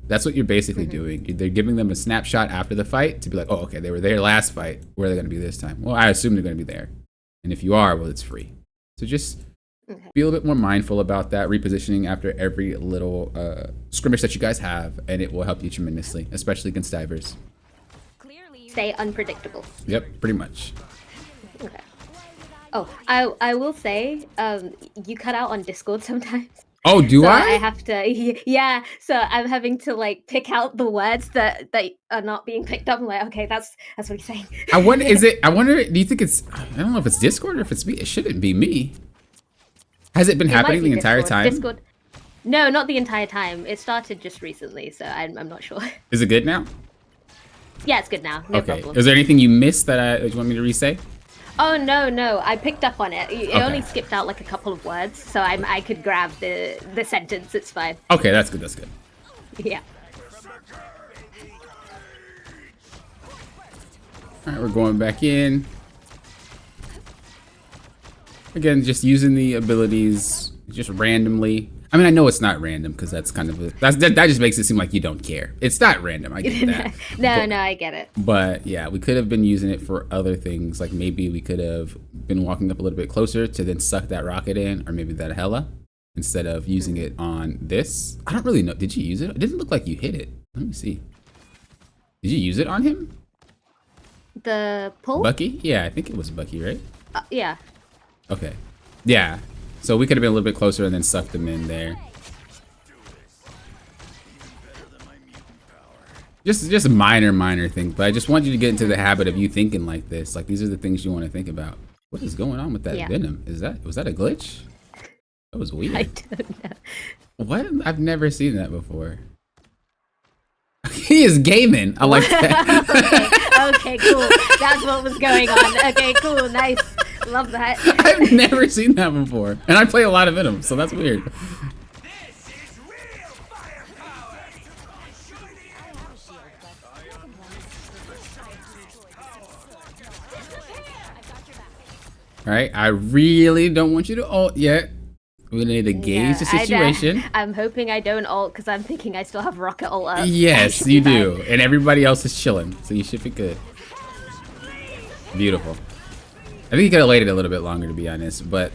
That's what you're basically doing. They're giving them a snapshot after the fight to be like, oh, okay, they were there last fight. Where are they going to be this time? Well, I assume they're going to be there. And if you are, well, it's free. So just be a little bit more mindful about that, repositioning after every little skirmish that you guys have, and it will help you tremendously, especially against divers. Stay unpredictable. Yep, pretty much. Okay. Oh, I will say, you cut out on Discord sometimes. Oh, do so I? I have to, yeah. So I'm having to like pick out the words that are not being picked up. I'm like, okay, that's what he's saying. I wonder, do you think it's, I don't know if it's Discord or if it's me. It shouldn't be me. Has it been happening the entire time? Discord. No, not the entire time. It started just recently, so I'm not sure. Is it good now? Yeah, it's good now. No problem. Is there anything you missed that you want me to re-say? Oh, no. I picked up on it. It only skipped out like a couple of words, so I could grab the sentence. It's fine. Okay, that's good. Yeah. All right, we're going back in. Again, just using the abilities just randomly. I mean, I know it's not random because that's kind of that just makes it seem like you don't care. It's not random. I get that. No, I get it. But yeah, we could have been using it for other things. Like maybe we could have been walking up a little bit closer to then suck that rocket in, or maybe that hella, instead of using it on this. I don't really know. Did you use it? It didn't look like you hit it. Let me see. Did you use it on him? The pull? Bucky? Yeah, I think it was Bucky, right? Yeah. Okay. Yeah. So we could have been a little bit closer and then sucked them in there. Just a minor thing, but I just want you to get into the habit of you thinking like this. Like these are the things you want to think about. What is going on with that venom? Was that a glitch? That was weird. I don't know. What? I've never seen that before. He is gaming. I like that. Okay, cool. That's what was going on. Okay, cool, nice. Love that. I've never seen that before. And I play a lot of Venom, so that's weird. Alright, I really don't want you to ult yet. We're gonna need to gauge the situation. I'm hoping I don't ult because I'm thinking I still have rocket ult up. Yes, you do. And everybody else is chilling, so you should be good. Beautiful. I think you could have waited a little bit longer, to be honest, but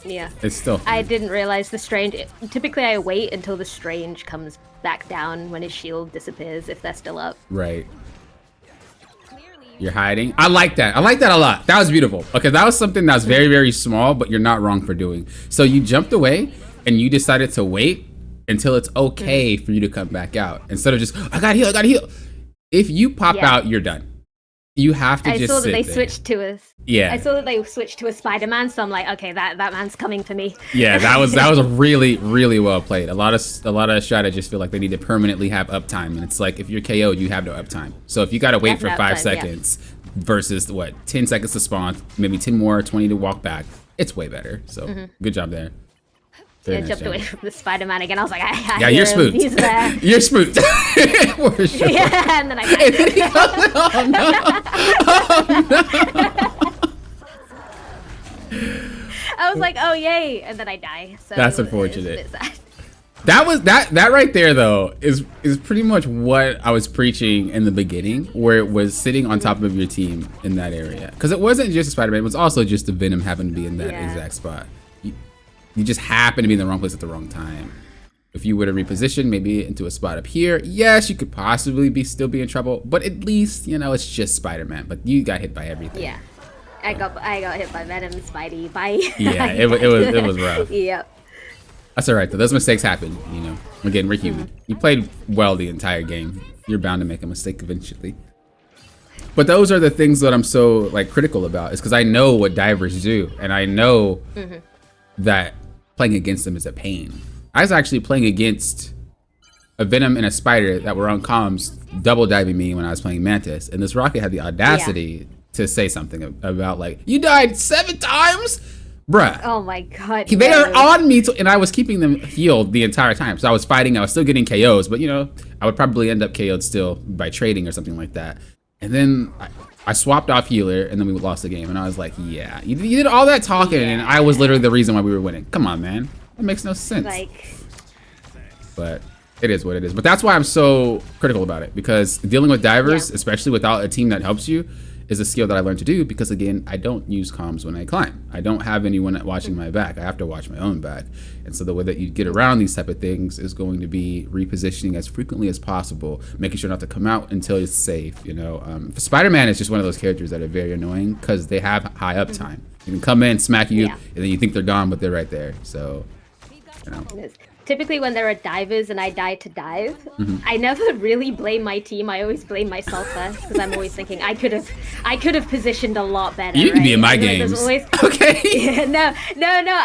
yeah, it's still fun. I didn't realize the strange. Typically, I wait until the strange comes back down when his shield disappears if they're still up. Right. You're hiding. I like that. I like that a lot. That was beautiful. Okay, that was something that was very, very small, but you're not wrong for doing. So you jumped away and you decided to wait until it's okay for you to come back out instead of just, I gotta heal, I gotta heal. If you pop out, you're done. You have to just sit there. I saw that they switched to us. Yeah. I saw that they switched to a Spider-Man, so I'm like, okay, that man's coming for me. Yeah, that was really, really well played. A lot of strategists feel like they need to permanently have uptime, and it's like if you're KO'd, you have no uptime. So if you gotta wait for 5 seconds versus what 10 seconds to spawn, maybe 10 more, 20 to walk back, it's way better. So good job there. I jumped away from the Spider-Man again. I was like, yeah, you're spooked. He's there. You're spooked. For sure. Yeah, and then I I was like, oh yay, and then I die. So that's unfortunate. That right there though is pretty much what I was preaching in the beginning, where it was sitting on top of your team in that area. Because it wasn't just a Spider-Man, it was also just the Venom happened to be in that exact spot. You just happen to be in the wrong place at the wrong time. If you were to reposition maybe into a spot up here, yes, you could possibly still be in trouble, but at least, you know, it's just Spider-Man. But you got hit by everything. Yeah, I got hit by Venom, Spidey, bye. Yeah, it was rough. Yep. That's all right though. Those mistakes happen. You know, again, we're human. You played well the entire game. You're bound to make a mistake eventually. But those are the things that I'm so like critical about, is because I know what divers do, and I know that playing against them is a pain. I was actually playing against a Venom and a Spider that were on comms double diving me when I was playing Mantis, and this Rocket had the audacity to say something about like, you died 7 times? Bruh. Oh my god. They are on me, and I was keeping them healed the entire time. So I was fighting, I was still getting KOs, but you know, I would probably end up KO'd still by trading or something like that. And then I swapped off healer, and then we lost the game. And I was like, yeah, you did all that talking, and I was literally the reason why we were winning. Come on, man. That makes no sense. But it is what it is. But that's why I'm so critical about it, because dealing with divers, especially without a team that helps you, is a skill that I learned to do, because again, I don't use comms when I climb. I don't have anyone watching my back. I have to watch my own back. And so the way that you get around these type of things is going to be repositioning as frequently as possible, making sure not to come out until it's safe. You know, Spider-Man is just one of those characters that are very annoying because they have high uptime. You can come in, smack you, and then you think they're gone, but they're right there. So, you know. Typically when there are divers and I die to dive, I never really blame my team. I always blame myself first, because I'm always thinking I could have positioned a a lot better. You can be in my games. Okay. Yeah, no.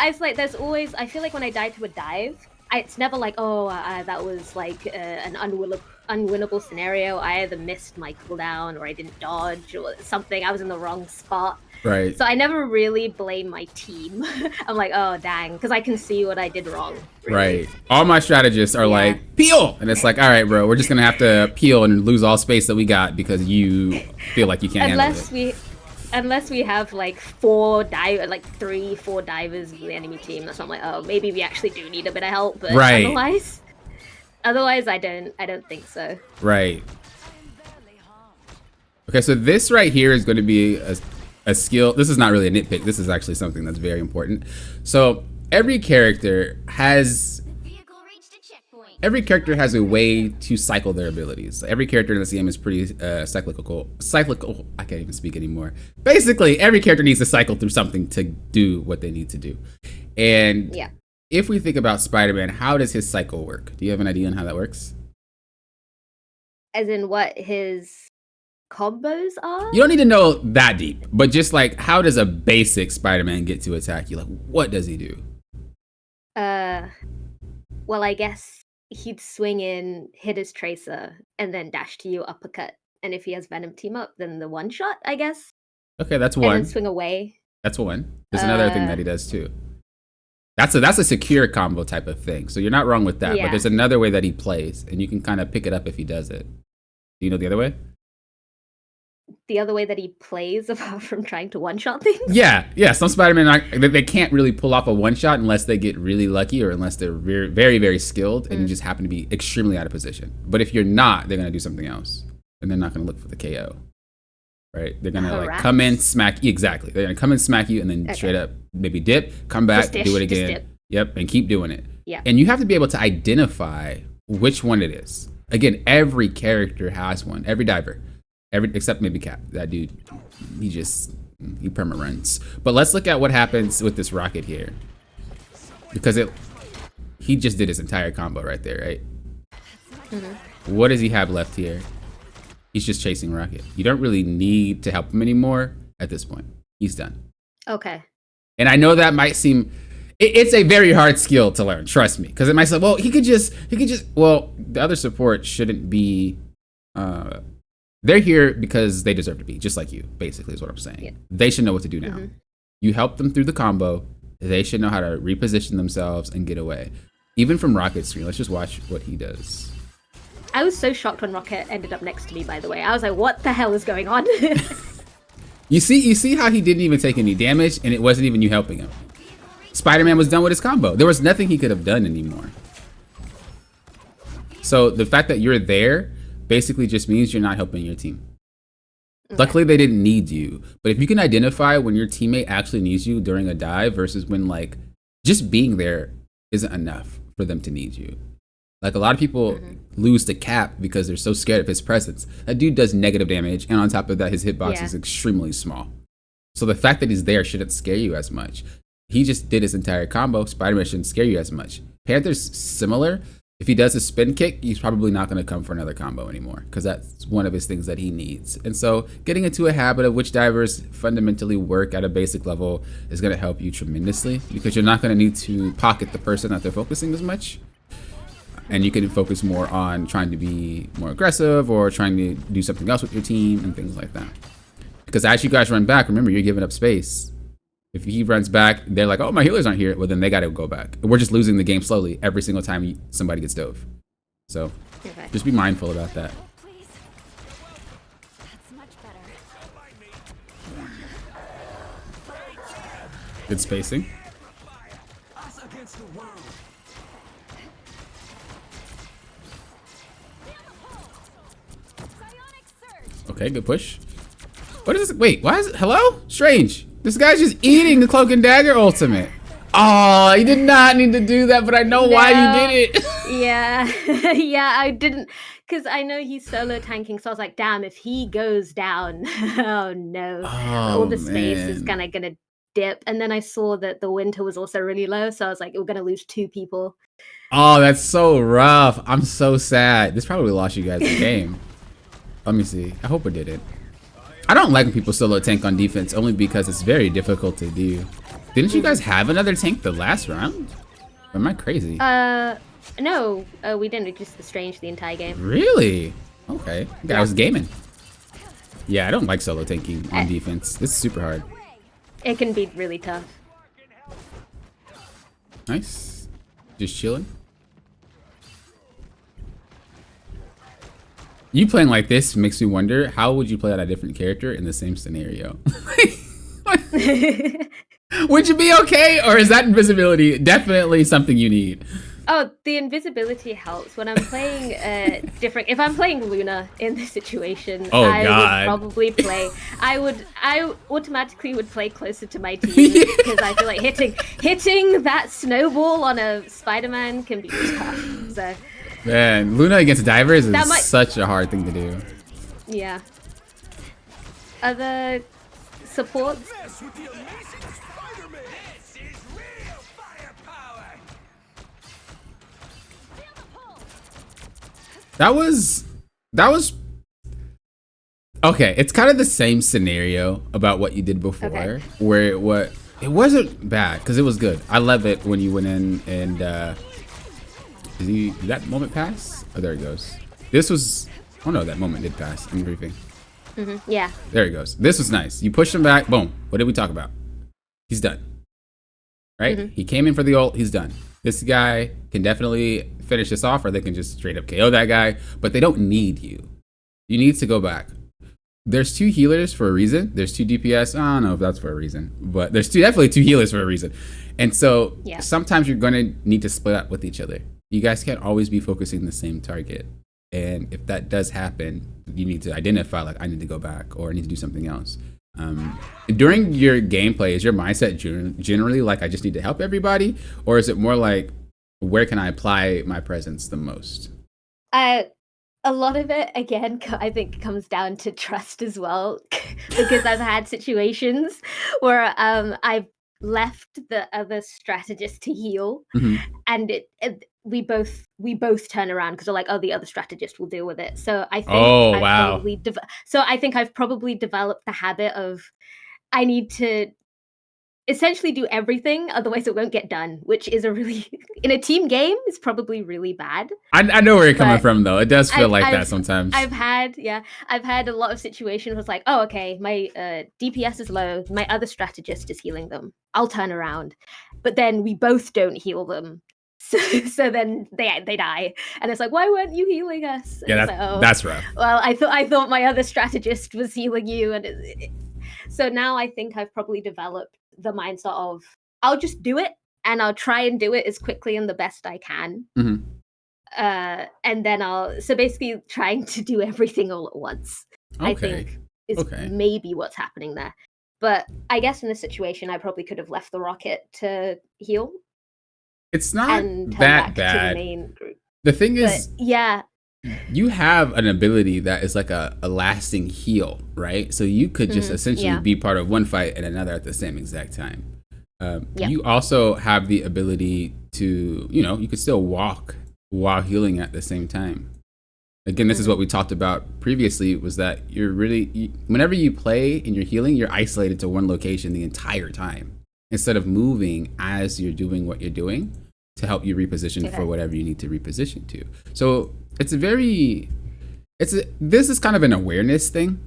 It's like there's always. I feel like when I die to a dive, it's never like, oh, that was like an unwinnable scenario. I either missed my cooldown or I didn't dodge or something. I was in the wrong spot. Right. So I never really blame my team. I'm like, oh, dang, because I can see what I did wrong. Really. Right. All my strategists are like, peel! And it's like, all right, bro, we're just going to have to peel and lose all space that we got because you feel like you can't handle it. unless we have like 4 divers in the enemy team, that's not like, oh, maybe we actually do need a bit of help. But Right. otherwise, I don't think so. Right. Okay, so this right here is going to be a skill. This is not really a nitpick. This is actually something that's very important. So every character has a way to cycle their abilities. Every character in this game is pretty cyclical. I can't even speak anymore. Basically, every character needs to cycle through something to do what they need to do. And yeah. If we think about Spider-Man, how does his cycle work? Do you have an idea on how that works? As in what his combos are? You don't need to know that deep, but just like, how does a basic Spider-Man get to attack you? Like, what does he do? Well, I guess he'd swing in, hit his tracer, and then dash to you, uppercut. And if he has Venom team up, then the one shot, I guess. Okay, that's one. And then swing away. That's one. There's another thing that he does too. That's a secure combo type of thing. So you're not wrong with that. Yeah. But there's another way that he plays, and you can kind of pick it up if he does it. Do you know the other way? The other way that he plays, apart from trying to one-shot things? Yeah. Some Spider-Man, they can't really pull off a one-shot unless they get really lucky or unless they're very, very, very skilled and you just happen to be extremely out of position. But if you're not, they're going to do something else. And they're not going to look for the KO. Right? They're going to like come in, smack you. Exactly. They're going to come in, smack you, and then straight up maybe dip, come back, do it again. Yep, and keep doing it. Yeah. And you have to be able to identify which one it is. Again, every character has one. Every diver. Except maybe Cap. That dude, he perma runs. But let's look at what happens with this rocket here. Because he just did his entire combo right there, right? Mm-hmm. What does he have left here? He's just chasing Rocket. You don't really need to help him anymore at this point. He's done. Okay. And I know that might seem, it's a very hard skill to learn, trust me. Because it might say, well, he could just, well, the other support shouldn't be, they're here because they deserve to be, just like you, basically, is what I'm saying. Yeah. They should know what to do now. Mm-hmm. You help them through the combo. They should know how to reposition themselves and get away. Even from Rocket's screen, let's just watch what he does. I was so shocked when Rocket ended up next to me, by the way. I was like, what the hell is going on? You see how he didn't even take any damage, and it wasn't even you helping him. Spider-Man was done with his combo. There was nothing he could have done anymore. So the fact that you're there basically just means you're not helping your team. Okay. Luckily, they didn't need you. But if you can identify when your teammate actually needs you during a dive versus when, like, just being there isn't enough for them to need you. Like, a lot of people lose to Cap because they're so scared of his presence. That dude does negative damage, and on top of that, his hitbox is extremely small. So the fact that he's there shouldn't scare you as much. He just did his entire combo. Spider-Man shouldn't scare you as much. Panther's similar. If he does a spin kick, he's probably not going to come for another combo anymore because that's one of his things that he needs. And so getting into a habit of which divers fundamentally work at a basic level is going to help you tremendously because you're not going to need to pocket the person that they're focusing as much. And you can focus more on trying to be more aggressive or trying to do something else with your team and things like that. Because as you guys run back, remember, you're giving up space. If he runs back, they're like, oh, my healers aren't here. Well, then they got to go back. We're just losing the game slowly every single time somebody gets dove. So just be mindful about that. Good spacing. Okay, good push. What is this? Wait, why is it? Hello? Strange. This guy's just eating the Cloak and Dagger ultimate. Oh, you did not need to do that, but I know why you did it. Yeah. Yeah, I didn't, because I know he's solo tanking, so I was like, damn, if he goes down, oh no. All the space is kind of going to dip. And then I saw that the winter was also really low, so I was like, we're going to lose 2 people. Oh, that's so rough. I'm so sad. This probably lost you guys the game. Let me see. I hope it didn't. I don't like when people solo tank on defense only because it's very difficult to do. Didn't you guys have another tank the last round? Or am I crazy? No, we didn't. It just Strange the entire game. Really? Okay. I was gaming. Yeah, I don't like solo tanking on defense. This is super hard. It can be really tough. Nice. Just chilling. You playing like this makes me wonder, how would you play out a different character in the same scenario? Would you be okay, or is that invisibility definitely something you need? Oh, the invisibility helps when I'm playing different. If I'm playing Luna in this situation, I would probably play. I automatically would play closer to my team because I feel like hitting that snowball on a Spider-Man can be tough. So, man, Luna against divers is such a hard thing to do. Yeah. Other supports. That was okay. It's kind of the same scenario about what you did before, where it wasn't bad because it was good. I love it when you went in and did that moment pass? Oh, there it goes. This was no, that moment did pass in the briefing. Yeah. There it goes. This was nice. You pushed him back. Boom. What did we talk about? He's done. Right? He came in for the ult. He's done. This guy can definitely finish this off, or they can just straight up KO that guy, but they don't need you. You need to go back. There's 2 healers for a reason. There's 2 DPS. I don't know if that's for a reason, but there's definitely 2 healers for a reason. And so sometimes you're going to need to split up with each other. You guys can't always be focusing the same target. And if that does happen, you need to identify, like, I need to go back, or I need to do something else. During your gameplay, is your mindset generally like, I just need to help everybody, or is it more like, where can I apply my presence the most? A lot of it, again, I think comes down to trust as well, because I've had situations where I've left the other strategist to heal, and we both turn around because we're like, oh, the other strategist will deal with it. So I think I think I've probably developed the habit of, I need to essentially do everything, otherwise it won't get done, which is in a team game, is probably really bad. I know where you're coming from, though. It does feel like that sometimes. I've had a lot of situations where it's like, oh, okay, my DPS is low, my other strategist is healing them, I'll turn around, but then we both don't heal them. So then they die, and it's like, why weren't you healing us? Yeah, that's rough. Well, I thought my other strategist was healing you, and so now I think I've probably developed the mindset of, I'll just do it, and I'll try and do it as quickly and the best I can. And then so basically trying to do everything all at once. I think is maybe what's happening there. But I guess in this situation, I probably could have left the rocket to heal. It's not that bad. To the main group. The thing is, yeah, you have an ability that is like a lasting heal, right? So you could just essentially be part of one fight and another at the same exact time. You also have the ability to, you could still walk while healing at the same time. Again, this is what we talked about previously, was that whenever you play and you're healing, you're isolated to one location the entire time, instead of moving as you're doing what you're doing to help you reposition for whatever you need to reposition to. So this is kind of an awareness thing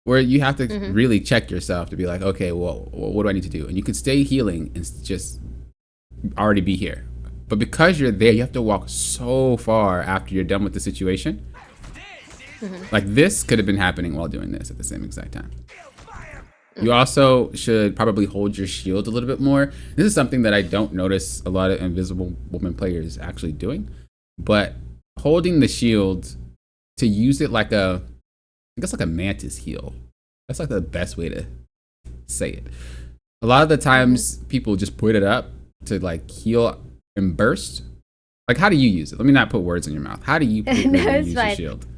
where you have to really check yourself to be like, okay, well, what do I need to do? And you can stay healing and just already be here. But because you're there, you have to walk so far after you're done with the situation. Like, this could have been happening while doing this at the same exact time. You also should probably hold your shield a little bit more. This is something that I don't notice a lot of Invisible Woman players actually doing. But holding the shield to use it like I guess like a mantis heal. That's like the best way to say it. A lot of the times people just put it up to like heal and burst. Like, how do you use it? Let me not put words in your mouth. How do you use your shield?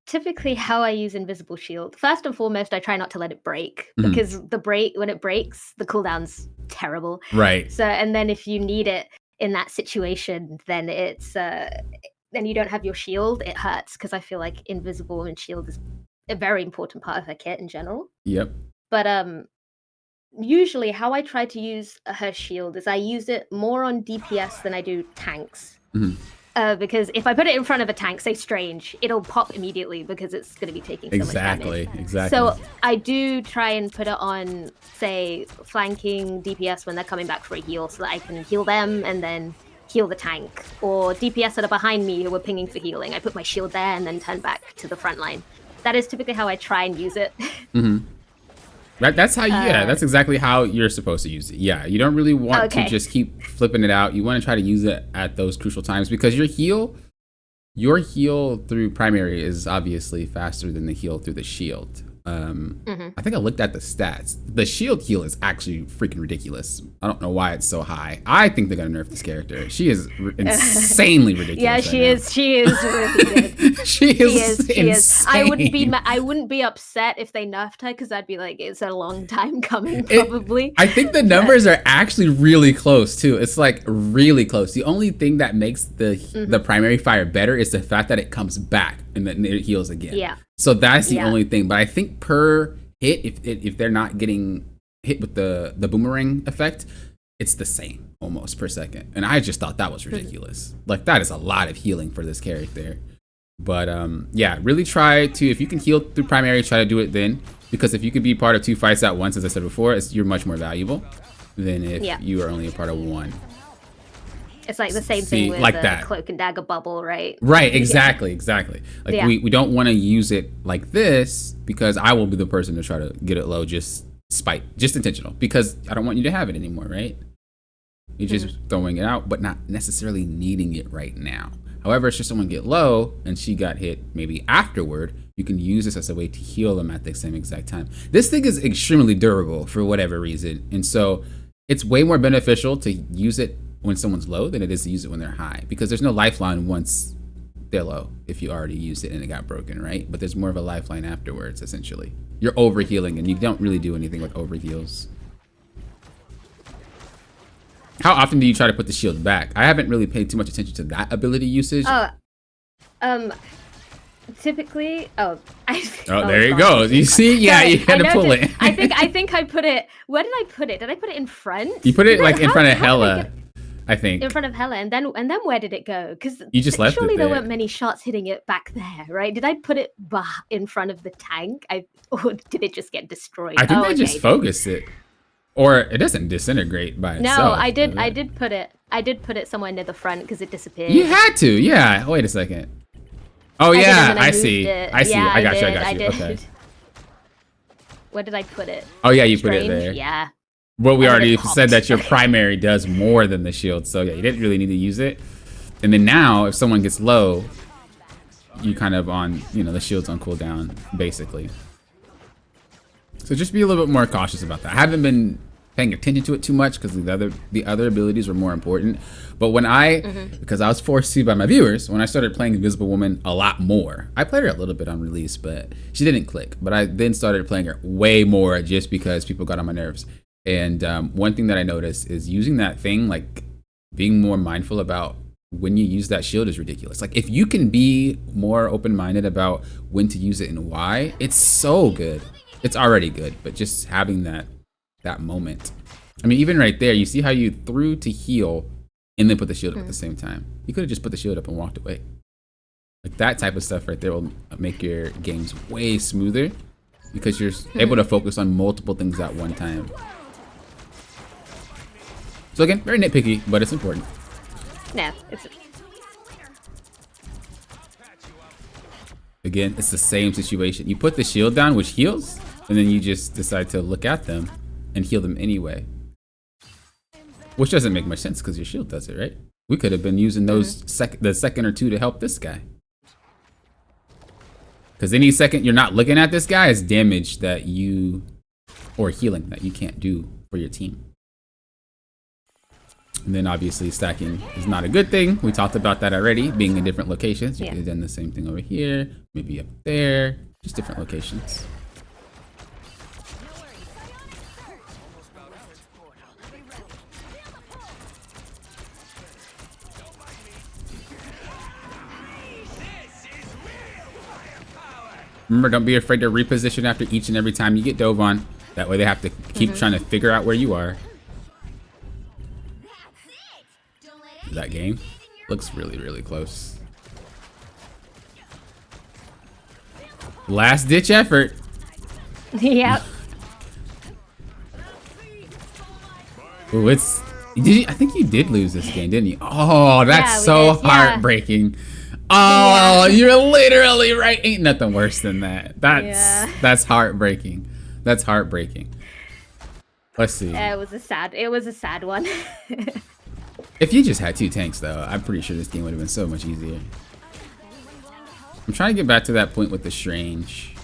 Typically how I use Invisible Shield, first and foremost, I try not to let it break, because when it breaks, the cooldown's terrible. Right. So, and then if you need it in that situation, then it's then you don't have your shield, it hurts, because I feel like Invisible Woman shield is a very important part of her kit in general. Yep. But usually how I try to use her shield is I use it more on DPS than I do tanks. Because if I put it in front of a tank, say Strange, it'll pop immediately because it's going to be taking so much damage. Exactly. So I do try and put it on, say, flanking DPS when they're coming back for a heal, so that I can heal them and then heal the tank, or DPS that are behind me who are pinging for healing. I put my shield there and then turn back to the front line. That is typically how I try and use it. That's how that's exactly how you're supposed to use it. Yeah, you don't really want to just keep flipping it out. You want to try to use it at those crucial times because your heal through primary is obviously faster than the heal through the shield. I think I looked at the stats. The shield heal is actually freaking ridiculous. I don't know why it's so high. I think they're gonna nerf this character. She is insanely ridiculous. Yeah, she is. She is really good. she is. She is. I wouldn't be upset if they nerfed her because I'd be like, it's a long time coming. Probably. I think the numbers are actually really close too. It's like really close. The only thing that makes the primary fire better is the fact that it comes back and then it heals again. Yeah. So that's the only thing. But I think per hit, if they're not getting hit with the boomerang effect, it's the same almost per second. And I just thought that was ridiculous. Like that is a lot of healing for this character. But yeah, really try to, if you can heal through primary, try to do it then. Because if you can be part of 2 fights at once, as I said before, you're much more valuable than if you are only a part of 1. It's like the same thing with like the cloak and dagger bubble, right? Right, exactly. Like we don't want to use it like this because I will be the person to try to get it low, just intentional, because I don't want you to have it anymore, right? You're just throwing it out, but not necessarily needing it right now. However, should someone get low and she got hit maybe afterward, you can use this as a way to heal them at the same exact time. This thing is extremely durable for whatever reason, and so it's way more beneficial to use it when someone's low than it is to use it when they're high, because there's no lifeline once they're low if you already used it and it got broken, right? But there's more of a lifeline afterwards. Essentially you're overhealing, and you don't really do anything with overheals. How often do you try to put the shield back? I haven't really paid too much attention to that ability usage. Typically, there you go. You see, you had to pull it. I think I put it. Where did I put it? Did I put it in front? You put it like in front of Hella. I think in front of Hella, and then where did it go? Because you just left it there. Surely there weren't many shots hitting it back there, right? Did I put it in front of the tank? Or did it just get destroyed? I think they just focused it, or it doesn't disintegrate by itself. No, I did put it somewhere near the front because it disappeared. You had to, yeah. Wait a second. Oh yeah, I see. I got you. Okay. Where did I put it? Oh yeah, you put it there. Yeah. Well, we already said that your primary does more than the shield, so yeah, you didn't really need to use it. And then now, if someone gets low, you kind of on, the shield's on cooldown, basically. So just be a little bit more cautious about that. I haven't been paying attention to it too much because the other abilities were more important. But when because I was forced to by my viewers, when I started playing Invisible Woman a lot more, I played her a little bit on release, but she didn't click. But I then started playing her way more just because people got on my nerves. And one thing that I noticed is using that thing, like being more mindful about when you use that shield is ridiculous. Like if you can be more open-minded about when to use it and why, it's so good. It's already good, but just having that moment. I mean, even right there, you see how you threw to heal and then put the shield up at the same time. You could have just put the shield up and walked away. Like that type of stuff right there will make your games way smoother because you're able to focus on multiple things at one time. So again, very nitpicky, but it's important. No, it's... Again, it's the same situation. You put the shield down, which heals, and then you just decide to look at them and heal them anyway. Which doesn't make much sense because your shield does it, right? We could have been using those the second or two to help this guy. Because any second you're not looking at this guy is damage that or healing that you can't do for your team. And then obviously stacking is not a good thing. We talked about that already, being in different locations. You could have done the same thing over here, maybe up there, just different locations. Remember, don't be afraid to reposition after each and every time you get dove on. That way they have to keep trying to figure out where you are. That game looks really, really close. Last ditch effort. Yep. Ooh, it's I think you did lose this game, didn't you? Oh, that's Yeah, we so did, yeah. heartbreaking. Oh, you're literally right. Ain't nothing worse than that. That's heartbreaking. That's heartbreaking. Let's see. It was a sad one. If you just had 2 tanks, though, I'm pretty sure this game would have been so much easier. I'm trying to get back to that point with the Strange,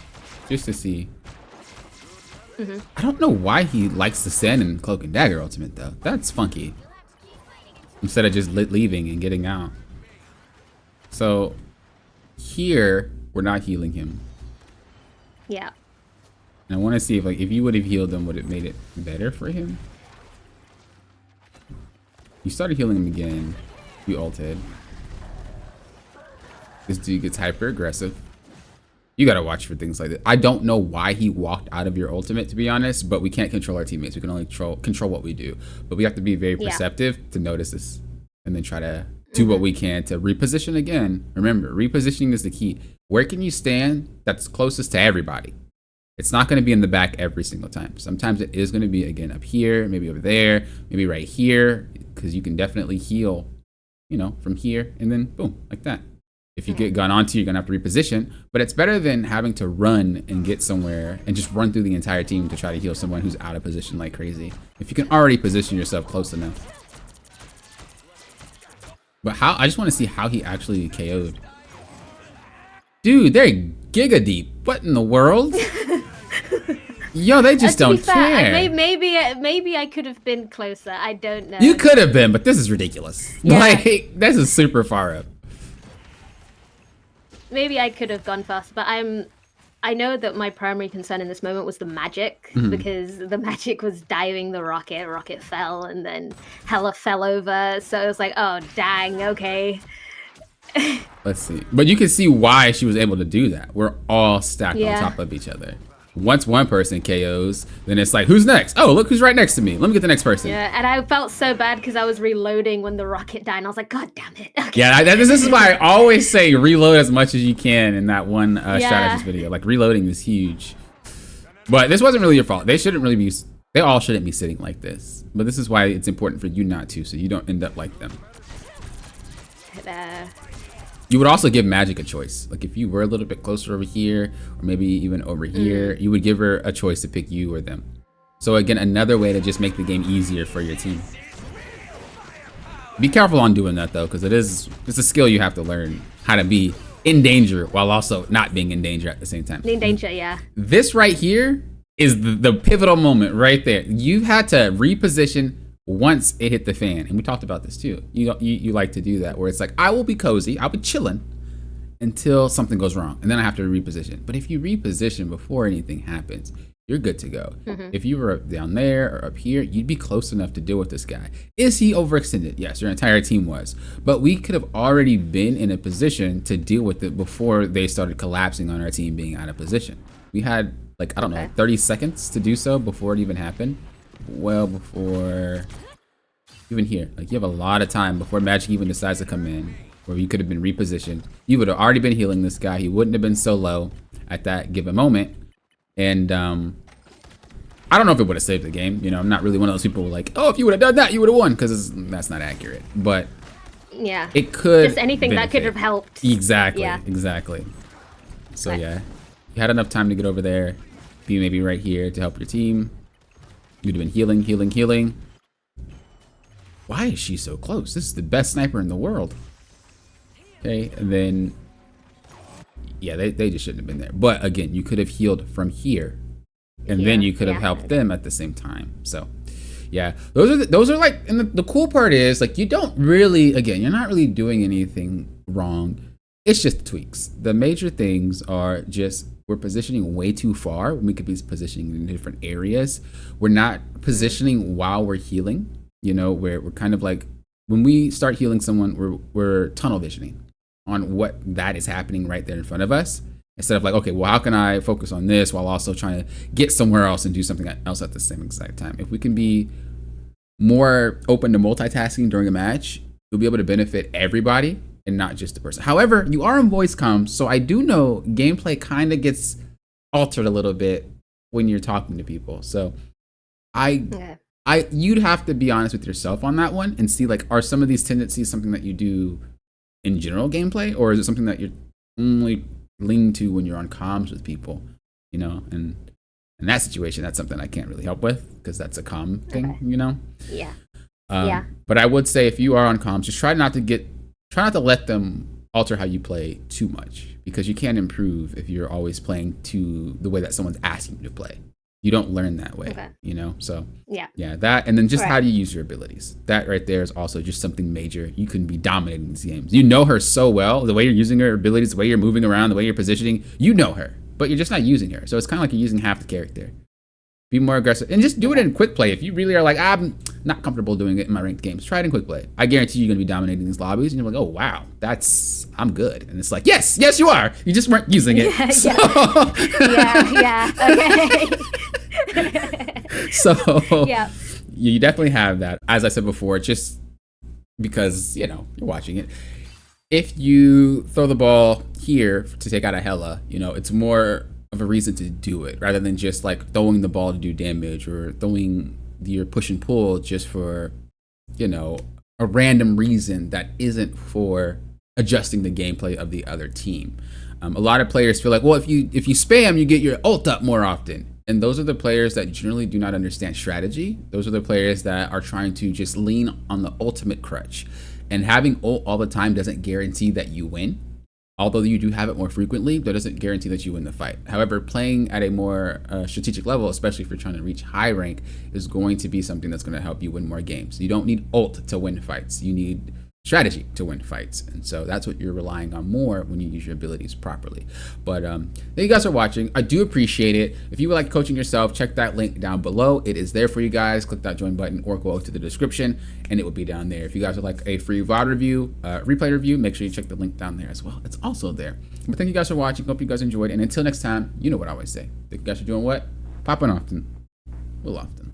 just to see. I don't know why he likes to stand in Cloak and Dagger ultimate, though. That's funky. Instead of just leaving and getting out. So here, we're not healing him. Yeah. And I want to see if, like, if you would have healed him, would it made it better for him? You started healing him again. You ulted. This dude gets hyper aggressive. You gotta watch for things like that. I don't know why he walked out of your ultimate, to be honest, but we can't control our teammates. We can only control what we do. But we have to be very perceptive to notice this and then try to do what we can to reposition again. Remember, repositioning is the key. Where can you stand that's closest to everybody? It's not gonna be in the back every single time. Sometimes it is gonna be, again, up here, maybe over there, maybe right here, because you can definitely heal, you know, from here and then boom, like that. If you get gone onto, you're gonna have to reposition, but it's better than having to run and get somewhere and just run through the entire team to try to heal someone who's out of position like crazy. If you can already position yourself close enough. But how, I just want to see how he actually KO'd. Dude, they're giga deep. What in the world? Yo, they just don't care. Maybe I could have been closer. I don't know. You could have been, but this is ridiculous. Yeah. Like, this is super far up. Maybe I could have gone faster, but I know that my primary concern in this moment was the magic, because the magic was diving the rocket. Rocket fell, and then Hela fell over. So it was like, oh, dang, okay. Let's see. But you can see why she was able to do that. We're all stacked on top of each other. Once one person KOs, then it's like, who's next? Oh, look who's right next to me. Let me get the next person. Yeah, and I felt so bad because I was reloading when the rocket died, and I was like, God damn it. Okay. Yeah, this is why I always say reload as much as you can in that one strategist video. Like, reloading is huge. But this wasn't really your fault. They all shouldn't be sitting like this. But this is why it's important for you not to, so you don't end up like them. You would also give Magic a choice. Like, if you were a little bit closer over here, or maybe even over here, you would give her a choice to pick you or them. So again, another way to just make the game easier for your team. Be careful on doing that though, because it's a skill you have to learn, how to be in danger while also not being in danger at the same time. In danger, yeah. This right here is the pivotal moment right there. You had to reposition once it hit the fan, and we talked about this too. You like to do that, where it's like, I will be cozy, I'll be chilling until something goes wrong, and then I have to reposition. But if you reposition before anything happens, you're good to go. If you were down there or up here, you'd be close enough to deal with this guy. Is he overextended? Yes, your entire team was. But we could have already been in a position to deal with it before they started collapsing on our team being out of position. We had, like, I don't know, 30 seconds to do so before it even happened. Well before even here. Like, you have a lot of time before Magic even decides to come in, where you could have been repositioned. You would have already been healing this guy. He wouldn't have been so low at that given moment. And I don't know if it would have saved the game. You know, I'm not really one of those people who are like, oh, if you would have done that, you would have won, because that's not accurate. But yeah, it could just anything that could have helped. Exactly. Exactly. So yeah, you had enough time to get over there, be maybe right here to help your team. You'd have been healing. Why is she so close? This is the best sniper in the world. Okay, and then, yeah, they just shouldn't have been there. But again, you could have healed from here, and then you could have helped them at the same time. So, yeah, those are like, and the cool part is, like, you don't really, again, you're not really doing anything wrong. It's just tweaks. The major things are just, we're positioning way too far when we could be positioning in different areas. We're not positioning while we're healing. You know, we're kind of like, when we start healing someone, we're tunnel visioning on what that is happening right there in front of us. Instead of like, okay, well, how can I focus on this while also trying to get somewhere else and do something else at the same exact time? If we can be more open to multitasking during a match, we'll be able to benefit everybody and not just the person. However, you are in voice comms, so I do know gameplay kind of gets altered a little bit when you're talking to people. So I you'd have to be honest with yourself on that one and see like, are some of these tendencies something that you do in general gameplay, or is it something that you're only lean to when you're on comms with people, you know? And in that situation, that's something I can't really help with because that's a comm thing, you know? Yeah. But I would say if you are on comms, just try not to let them alter how you play too much, because you can't improve if you're always playing to the way that someone's asking you to play. You don't learn that way, you know? So yeah, that, and then just how do you use your abilities? That right there is also just something major. You can be dominating these games. You know her so well, the way you're using her abilities, the way you're moving around, the way you're positioning, you know her, but you're just not using her. So it's kind of like you're using half the character. Be more aggressive and just do it in quick play. If you really are like, I'm not comfortable doing it in my ranked games, try it in quick play. I guarantee you're going to be dominating these lobbies and you're like, oh, wow, I'm good. And it's like, yes, you are. You just weren't using it. Okay. So you definitely have that. As I said before, just because, you know, you're watching it. If you throw the ball here to take out a Hela, you know, it's more of a reason to do it rather than just like throwing the ball to do damage or throwing your push and pull just for, you know, a random reason that isn't for adjusting the gameplay of the other team. A lot of players feel like, well, if you spam, you get your ult up more often. And those are the players that generally do not understand strategy. Those are the players that are trying to just lean on the ultimate crutch. And having ult all the time doesn't guarantee that you win. Although you do have it more frequently, that doesn't guarantee that you win the fight. However, playing at a more strategic level, especially if you're trying to reach high rank, is going to be something that's going to help you win more games. You don't need ult to win fights. You need strategy to win fights. And so that's what you're relying on more when you use your abilities properly. But thank you guys for watching. I do appreciate it. If you would like coaching yourself, check that link down below. It is there for you guys. Click that join button or go to the description and it will be down there. If you guys would like a free VOD review, replay review, make sure you check the link down there as well. It's also there. But thank you guys for watching. Hope you guys enjoyed. And until next time, you know what I always say. Thank you guys for doing what? Popping often. We'll often.